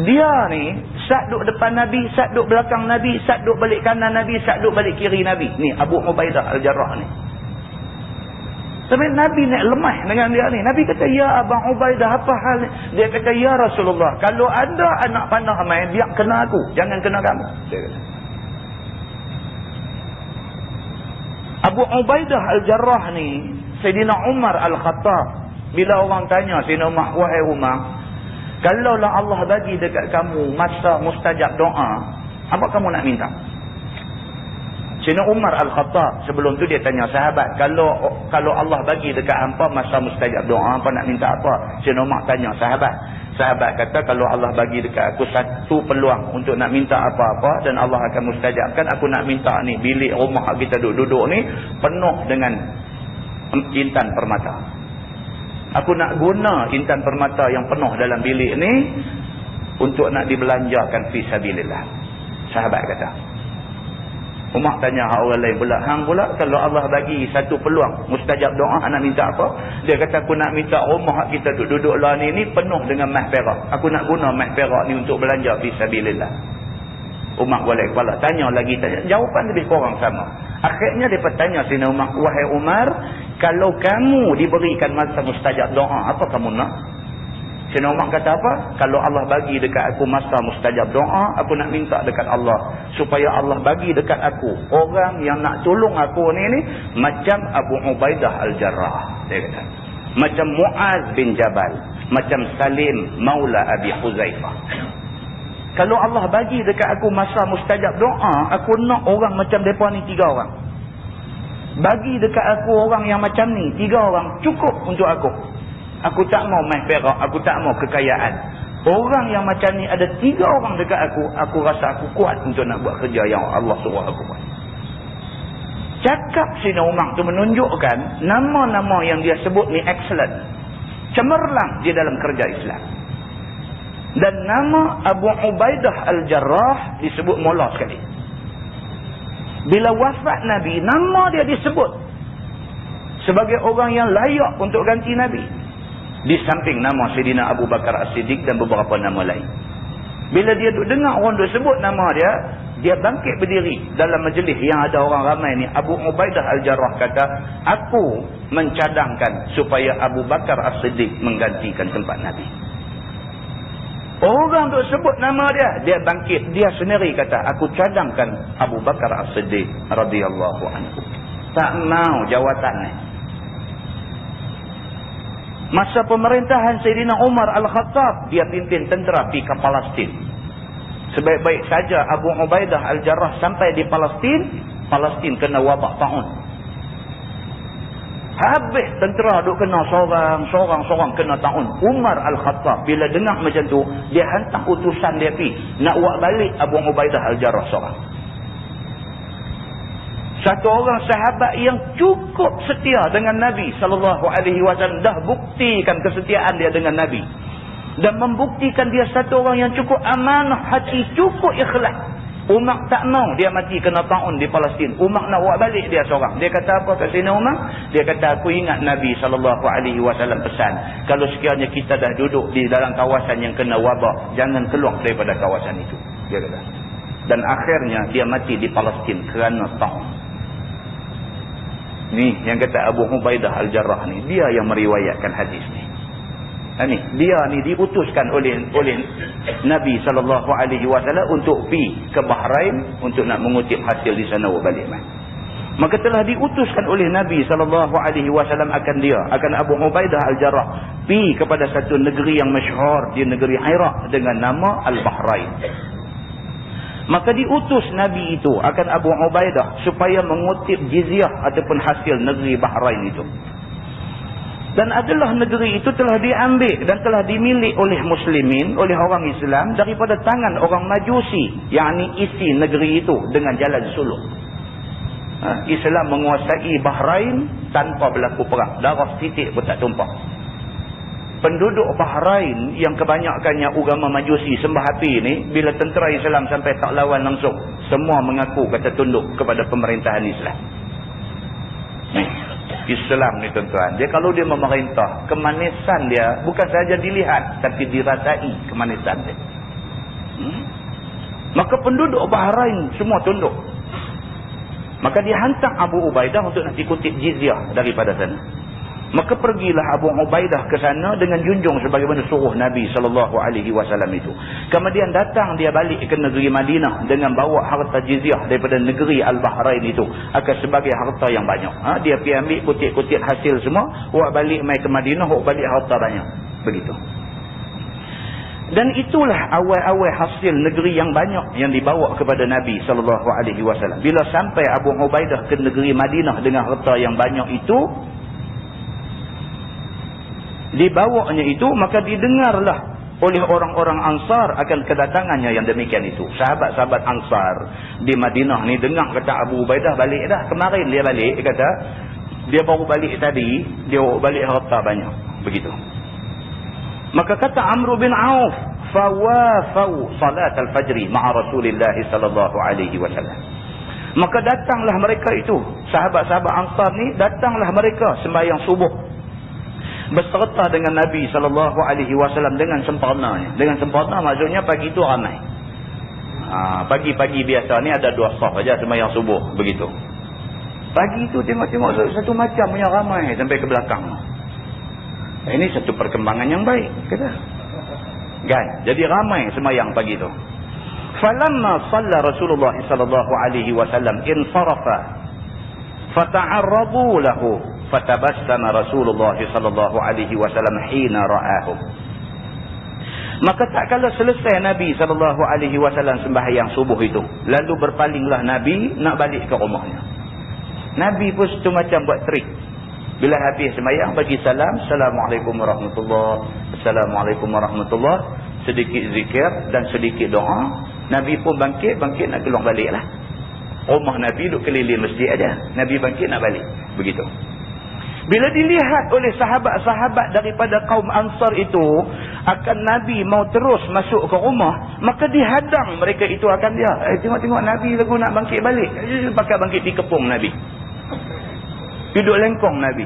dia ni sat duk depan Nabi, sat duk belakang Nabi, sat duk balik kanan Nabi, sat duk balik kiri Nabi. Ni Abu Ubaidah al-Jarrah ni. Sampai Nabi nak lemah dengan dia ni. Nabi kata, ya Abu Ubaidah, apa hal ni? Dia kata, ya Rasulullah, kalau ada anak panah main, biar kena aku, jangan kena kamu. Dia kata. Abu Ubaidah al-Jarrah ni Sayyidina Umar al-Khattab, bila orang tanya Sayyidina Umar, wahai Umar, kalaulah Allah bagi dekat kamu masa mustajab doa, apa kamu nak minta? Sayyidina Umar al-Khattab sebelum tu dia tanya sahabat, kalau Allah bagi dekat hampa masa mustajab doa, apa nak minta apa? Sayyidina Umar tanya sahabat. Sahabat kata, kalau Allah bagi dekat aku satu peluang untuk nak minta apa-apa dan Allah akan mustajabkan, aku nak minta ni, bilik rumah kita duduk ni penuh dengan intan permata. Aku nak guna intan permata yang penuh dalam bilik ni untuk nak dibelanjakan fi sabilillah. Sahabat kata. Umar tanya orang lain pula, hang pula kalau Allah bagi satu peluang mustajab doa, nak minta apa? Dia kata, aku nak minta rumah kita duduk lah ni penuh dengan emas perak. Aku nak guna emas perak ni untuk belanja fi sabilillah. Umar boleh kepala, tanya lagi, tanya. Jawapan lebih kurang sama. Akhirnya dia bertanya Sayyidina Umar, wahai Umar, kalau kamu diberikan masa mustajab doa, apa kamu nak? Sayyidina Umar kata apa? Kalau Allah bagi dekat aku masa mustajab doa, aku nak minta dekat Allah supaya Allah bagi dekat aku orang yang nak tolong aku ni macam Abu Ubaidah al-Jarrah. Dia kata, macam Muaz bin Jabal, macam Salim Maula Abi Huzaifah. Kalau Allah bagi dekat aku masa mustajab doa, aku nak orang macam mereka ni 3 orang. Bagi dekat aku orang yang macam ni 3 orang, cukup untuk aku. Aku tak mau main perak, aku tak mau kekayaan. Orang yang macam ni ada 3 orang dekat aku rasa aku kuat untuk nak buat kerja yang Allah suruh aku buat. Cakap Sayyidina Umar tu menunjukkan nama-nama yang dia sebut ni excellent, cemerlang di dalam kerja Islam. Dan nama Abu Ubaidah al-Jarrah disebut mula sekali. Bila wafat Nabi, nama dia disebut sebagai orang yang layak untuk ganti Nabi. Di samping nama Sayyidina Abu Bakar As-Siddiq dan beberapa nama lain. Bila dia dengar orang duk sebut nama dia, dia bangkit berdiri dalam majlis yang ada orang ramai ni. Abu Ubaidah al-Jarrah kata, aku mencadangkan supaya Abu Bakar As-Siddiq menggantikan tempat Nabi. Orang duk sebut nama dia, dia bangkit, dia sendiri kata, aku cadangkan Abu Bakar As-Siddiq radhiyallahu anhu. Tak mau jawatan ni. Masa pemerintahan Sayyidina Umar al-Khattab, dia pimpin tentera pergi ke Palestin. Sebaik-baik saja Abu Ubaidah al-Jarrah sampai di Palestin kena wabak taun. Habis tentera duk kena seorang kena taun. Umar al-Khattab bila dengar macam tu, dia hantar utusan dia pergi nak buat balik Abu Ubaidah al-Jarrah seorang. Satu orang sahabat yang cukup setia dengan Nabi sallallahu alaihi wasallam, dah buktikan kesetiaan dia dengan Nabi. dan membuktikan dia satu orang yang cukup amanah hati, cukup ikhlas. Umar tak mau dia mati kena ta'un di Palestin. Umar nak buat balik dia seorang. Dia kata apa kat sini Umar? Dia kata, aku ingat Nabi SAW pesan, kalau sekiranya kita dah duduk di dalam kawasan yang kena wabak, jangan keluar daripada kawasan itu. Dia kata. Dan akhirnya dia mati di Palestin kerana ta'un. Ni yang kata Abu Ubaidah Al-Jarrah ni, dia yang meriwayatkan hadis ni. Dia ni diutuskan oleh Nabi SAW untuk pergi ke Bahrain untuk nak mengutip hasil di sana balik. Maka telah diutuskan oleh Nabi SAW akan Abu Ubaidah Al-Jarrah pergi kepada satu negeri yang masyhur di negeri Iraq dengan nama Al-Bahrain. Maka diutus Nabi itu akan Abu Ubaidah supaya mengutip jizyah ataupun hasil negeri Bahrain itu. Dan adalah negeri itu telah diambil dan telah dimiliki oleh muslimin, oleh orang Islam daripada tangan orang Majusi, yakni isi negeri itu dengan jalan suluk. Islam menguasai Bahrain tanpa berlaku perang. Darah titik pun tak tumpah. Penduduk Bahrain yang kebanyakannya agama Majusi sembah api ni, bila tentera Islam sampai tak lawan langsung, semua mengaku kata tunduk kepada pemerintahan Islam. Islam ni tuan-tuan, dia kalau dia memerintah, kemanisan dia bukan saja dilihat tapi dirasai kemanisan dia. Maka penduduk Bahrain semua tunduk. Maka dia hantar Abu Ubaidah untuk nak kutip jizyah daripada sana. Maka pergilah Abu Ubaidah ke sana dengan junjung sebagaimana suruh Nabi SAW itu. Kemudian datang dia balik ke negeri Madinah dengan bawa harta jizyah daripada negeri Al-Bahrain itu, akan sebagai harta yang banyak. Dia pergi ambil kutip-kutip hasil semua, buat balik mai ke Madinah, buat balik harta banyak. Begitu. Dan itulah awal-awal hasil negeri yang banyak yang dibawa kepada Nabi SAW. Bila sampai Abu Ubaidah ke negeri Madinah dengan harta yang banyak itu, dibawanya itu, maka didengarlah oleh orang-orang Ansar akan kedatangannya yang demikian itu. Sahabat-sahabat Ansar di Madinah ni dengar kata Abu Ubaidah balik dah. Kemarin dia balik, dia kata dia baru balik tadi, dia baru balik harta banyak. Begitu. Maka kata Amr bin Auf, fawafau salat al-fajri ma'a Rasulillah sallallahu alaihi wasallam. Maka datanglah mereka itu, sahabat-sahabat Ansar ni, datanglah mereka sembahyang subuh berserta dengan Nabi SAW dengan sempurnanya. Dengan sempurna maksudnya pagi itu ramai. Pagi-pagi biasa ni ada 2 saf saja sembahyang subuh. Begitu. Pagi itu tengok-tengok satu macam punya ramai sampai ke belakang. Ini satu perkembangan yang baik. Kata. Kan? Jadi ramai sembahyang pagi itu. Falamma shalla Rasulullah SAW insarafa fata'arradu lahu fatabassama Rasulullah SAW hina ra'ahum. Maka tak kala selesai Nabi SAW sembahyang subuh itu, lalu berpalinglah Nabi nak balik ke rumahnya. Nabi pun tu macam buat trik. Bila habis sembahyang bagi salam, Assalamualaikum warahmatullahi, Assalamualaikum warahmatullahi, sedikit zikir dan sedikit doa. Nabi pun bangkit nak keluar balik lah. Rumah Nabi duduk keliling masjid aja. Nabi bangkit nak balik. Begitu. Bila dilihat oleh sahabat-sahabat daripada kaum Ansar itu akan Nabi mau terus masuk ke rumah, maka dihadang mereka itu akan dia. Tengok-tengok Nabi lagu nak bangkit balik. Pakai bangkit di kepung Nabi. Duduk lengkong Nabi.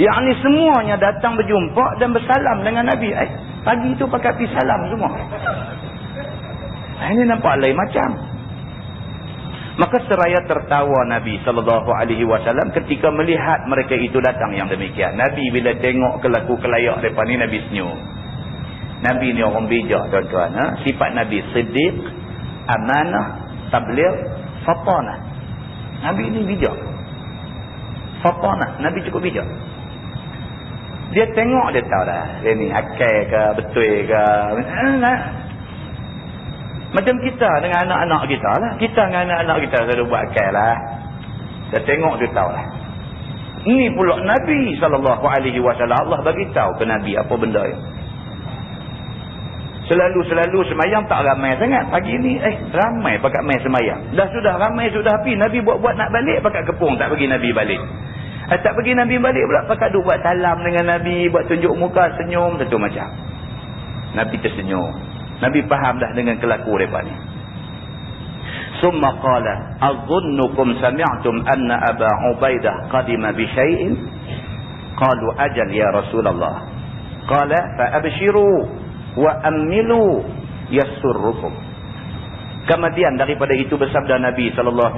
Yang ni semuanya datang berjumpa dan bersalam dengan Nabi. Pagi itu pakai pergi salam semua. Ini nampak lain macam. Maka seraya tertawa Nabi SAW ketika melihat mereka itu datang yang demikian. Nabi bila tengok kelaku kelayak mereka ni, Nabi senyum. Nabi ni orang bijak tuan-tuan. Sifat Nabi siddiq, amanah, tabligh, fatanah. Nabi ni bijak. Fatanah. Nabi cukup bijak. Dia tengok dia tahu dah. Dia ni akal ke, betul ke. Macam kita dengan anak-anak kita lah. Kita dengan anak-anak kita selalu buat akal lah. Dia tengok dia tahu lah. Ini pula Nabi SAW. Allah bagi tahu ke Nabi apa benda yang. Selalu semayang tak ramai sangat. Pagi ni ramai pakat main semayang. Dah sudah ramai sudah api. Nabi buat-buat nak balik pakat kepung. Tak bagi Nabi balik. Tak bagi Nabi balik pula pakat duk buat salam dengan Nabi. Buat tunjuk muka senyum. Tentu macam. Nabi tersenyum. Nabi faham dah dengan kelaku mereka ni. Summa qala adhunnukum sami'tum anna Aba Ubaidah qadima bi syai'in? Qalu ajal ya Rasulullah. Qala fa abshiru wa ammilu yasurrukum. Kemudian daripada itu bersabda Nabi SAW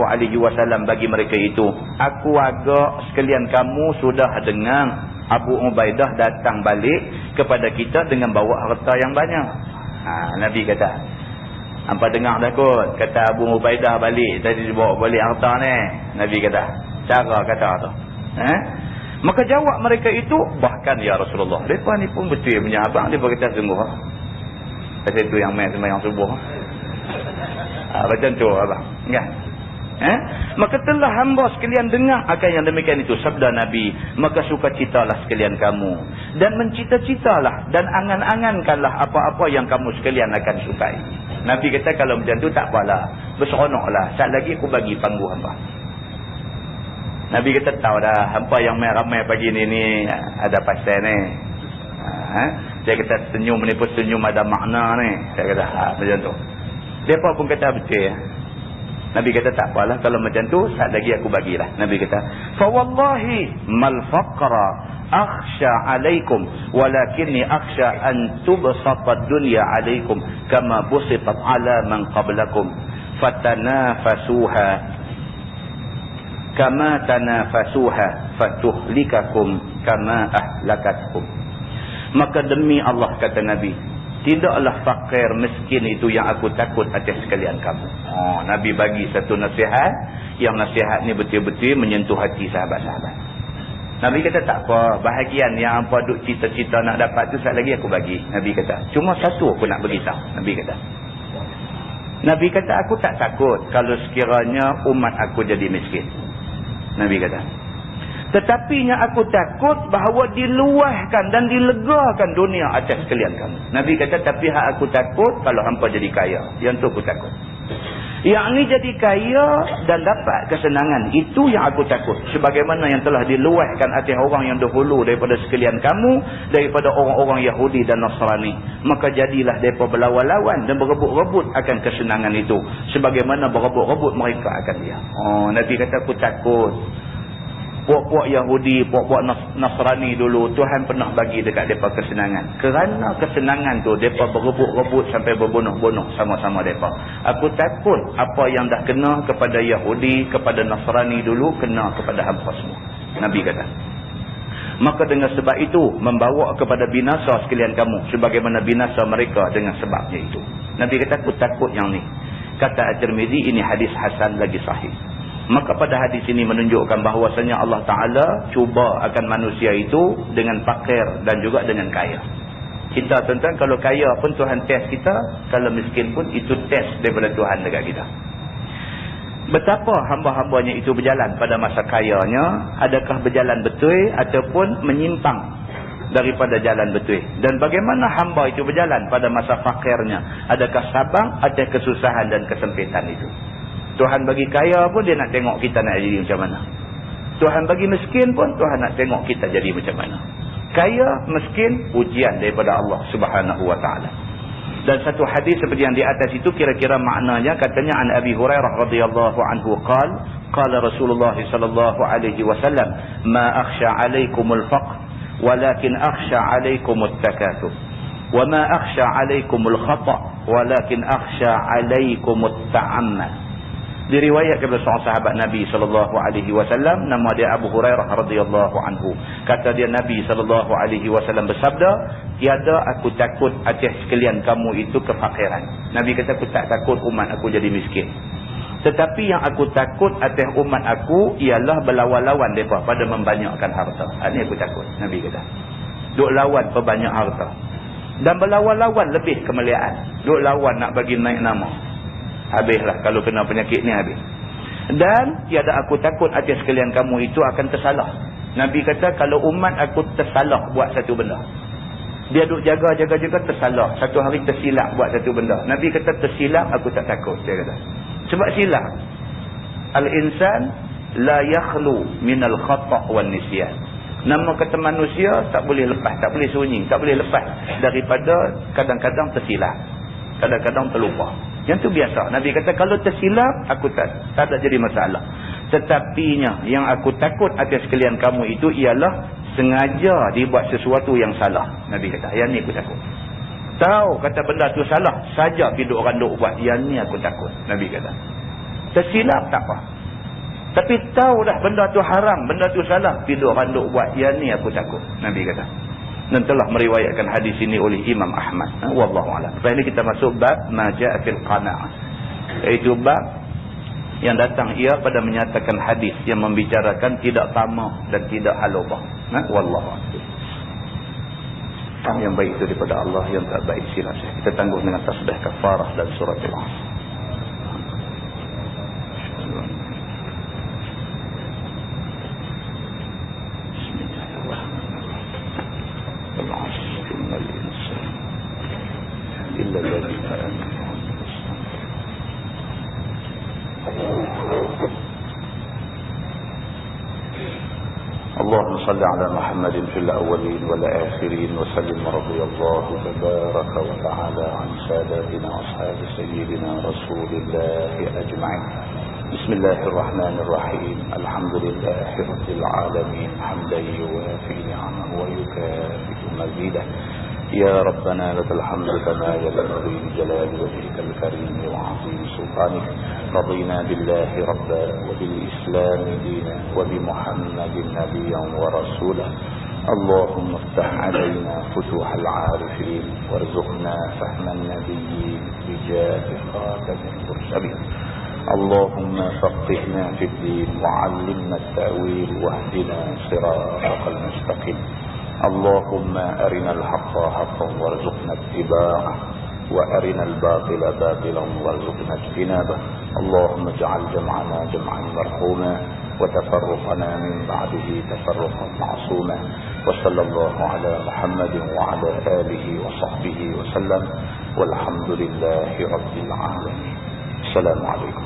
bagi mereka itu, aku agak sekalian kamu sudah dengar Abu Ubaidah datang balik kepada kita dengan bawa harta yang banyak. Nabi kata, hampa dengar dah kot, kata Abu Ubaidah balik, tadi dia bawa balik harta ni. Nabi kata, cara kata tu. Maka jawab mereka itu, bahkan ya Rasulullah, mereka ni pun betul punya abang, dia berkata sungguh. Pasal itu yang main sembahyang subuh. Macam tu abang. Kan? Maka telah hamba sekalian dengar akan yang demikian itu sabda Nabi, maka sukacitalah sekalian kamu dan mencita-citalah dan angan-angankanlah apa-apa yang kamu sekalian akan sukai. Nabi kata kalau macam tu tak apalah, berseronoklah, sat lagi aku bagi panggung hamba. Nabi kata tahu dah hamba yang ramai pagi ni ada pasal ni. Dia kata senyum ni pun senyum ada makna ni. Saya kata macam tu. Mereka pun kata betul. Nabi kata tak apalah kalau macam tu, saat lagi aku bagilah. Nabi kata, fa wallahi mal faqra akhsha alaikum walakinni akhsha an tubsata ad-dunya alaikum kama busitat ala man qablakum fatanafasuha kama tanafasuha fatuhlikakum kama ahlakatkum. Maka demi Allah kata Nabi, tidaklah fakir miskin itu yang aku takut atas sekalian kamu. Nabi bagi satu nasihat, yang nasihat ni betul-betul menyentuh hati sahabat-sahabat. Nabi kata tak apa, bahagian yang apa duk cita-cita nak dapat tu saat lagi aku bagi. Nabi kata, cuma satu aku nak beritahu. Nabi kata aku tak takut kalau sekiranya umat aku jadi miskin. Nabi kata, tetapi yang aku takut bahawa diluahkan dan dilegakan dunia atas sekalian kamu. Nabi kata, tapi hak aku takut kalau hampa jadi kaya. Yang tu aku takut. Yang ni jadi kaya dan dapat kesenangan. Itu yang aku takut. Sebagaimana yang telah diluahkan atas orang yang dahulu daripada sekalian kamu, daripada orang-orang Yahudi dan Nasrani. Maka jadilah mereka berlawan-lawan dan berebut-rebut akan kesenangan itu. Sebagaimana berebut-rebut mereka akan dia. Nabi kata aku takut. Puak-puak Yahudi, puak-puak Nasrani dulu, Tuhan pernah bagi dekat mereka kesenangan. Kerana kesenangan tu, mereka berebut-rebut sampai berbunuh-bunuh sama-sama mereka. Aku takut apa yang dah kena kepada Yahudi, kepada Nasrani dulu, kena kepada hampa semua. Nabi kata. Maka dengan sebab itu, membawa kepada binasa sekalian kamu, sebagaimana binasa mereka dengan sebabnya itu. Nabi kata, aku takut yang ni. Kata At-Tirmidzi, ini hadis hasan lagi sahih. Maka pada hadis ini menunjukkan bahawasanya Allah Ta'ala cuba akan manusia itu dengan fakir dan juga dengan kaya. Kita tuan-tuan kalau kaya pun Tuhan test kita, kalau miskin pun itu test daripada Tuhan dekat kita. Betapa hamba-hambanya itu berjalan pada masa kayanya, adakah berjalan betul ataupun menyimpang daripada jalan betul. Dan bagaimana hamba itu berjalan pada masa fakirnya, adakah sabar atas kesusahan dan kesempitan itu. Tuhan bagi kaya pun dia nak tengok kita nak jadi macam mana. Tuhan bagi miskin pun Tuhan nak tengok kita jadi macam mana. Kaya, miskin, ujian daripada Allah Subhanahu wa taala. Dan satu hadis seperti yang di atas itu kira-kira maknanya katanya an Abi Hurairah radhiyallahu anhu qala Rasulullah sallallahu alaihi wasallam ma akhsha 'alaikumul faqr walakin akhsha 'alaikumut takatsur wa ma akhsha 'alaikumul khata' walakin akhsha 'alaikumut ta'ammal. Diriwayatkan kepada seorang sahabat Nabi SAW, nama dia Abu Hurairah radhiyallahu anhu. Kata dia Nabi SAW bersabda, tiada aku takut atas sekalian kamu itu kefakiran. Nabi kata aku tak takut umat aku jadi miskin. Tetapi yang aku takut atas umat aku ialah berlawan-lawan mereka pada membanyakkan harta. Ini aku takut. Nabi kata. Duk lawan perbanyak harta. Dan berlawan-lawan lebih kemuliaan. Duk lawan nak bagi naik nama. Habislah kalau kena penyakit ni habis. Dan tiada aku takut atas sekalian kamu itu akan tersalah. Nabi kata kalau umat aku tersalah buat satu benda, dia duk jaga tersalah, satu hari tersilap buat satu benda, Nabi kata tersilap aku tak takut. Dia kata sebab silap, al-insan la yakhlu minal khata' wan nisyan. Nama kata manusia tak boleh lepas, tak boleh sunyi, tak boleh lepas daripada kadang-kadang tersilap, kadang-kadang terlupa. Yang tu biasa. Nabi kata kalau tersilap aku tak ada jadi masalah. Tetapinya yang aku takut atas sekalian kamu itu ialah sengaja dibuat sesuatu yang salah. Nabi kata yang ni aku takut. Tahu kata benda tu salah saja pergi orang duk buat, yang ni aku takut. Nabi kata tersilap tak apa, tapi tahu dah benda tu haram, benda tu salah, tidur randuk buat, yang ni aku takut. Nabi kata. Dan telah meriwayatkan hadis ini oleh Imam Ahmad. Wallahu a'lam. Lepas ini kita masuk bab maja'a fil qana'ah. Iaitu bab yang datang ia pada menyatakan hadis yang membicarakan tidak tamak dan tidak halubah. Wallahu a'lam. Yang baik itu daripada Allah, yang tak baik silap saya. Kita tangguh dengan tasbih kafarah dan surah Al-Asr. إلا الذين آمنوا. اللهم صل على محمد في الأولين والآخرين وسلم رضي الله تبارك وتعالى عن ساداتنا أصحاب سيدنا رسول الله أجمعين. بسم الله الرحمن الرحيم. الحمد لله رب العالمين حمدا يوافي نعمه ويكافئ مزيده. يا ربنا لك الحمد كما ينبغي لجلال وجهك الكريم وعظيم سلطانك. رضينا بالله ربا وبالإسلام دينا وبمحمد نبيا ورسولا. اللهم افتح علينا فتوح العارفين وارزقنا فهم النبيين بجاه خاتم المرسلين. اللهم فقهنا في الدين وعلمنا التأويل واهدنا صراطك المستقيم. اللهم أرنا الحق حقا وارزقنا اتباعه وأرنا الباطل باطلا وارزقنا اجتنابه. اللهم اجعل جمعنا جمعا مرحوما وتفرقنا من بعده تفرقا معصوما. وصلى الله على محمد وعلى آله وصحبه وسلم والحمد لله رب العالمين. السلام عليكم.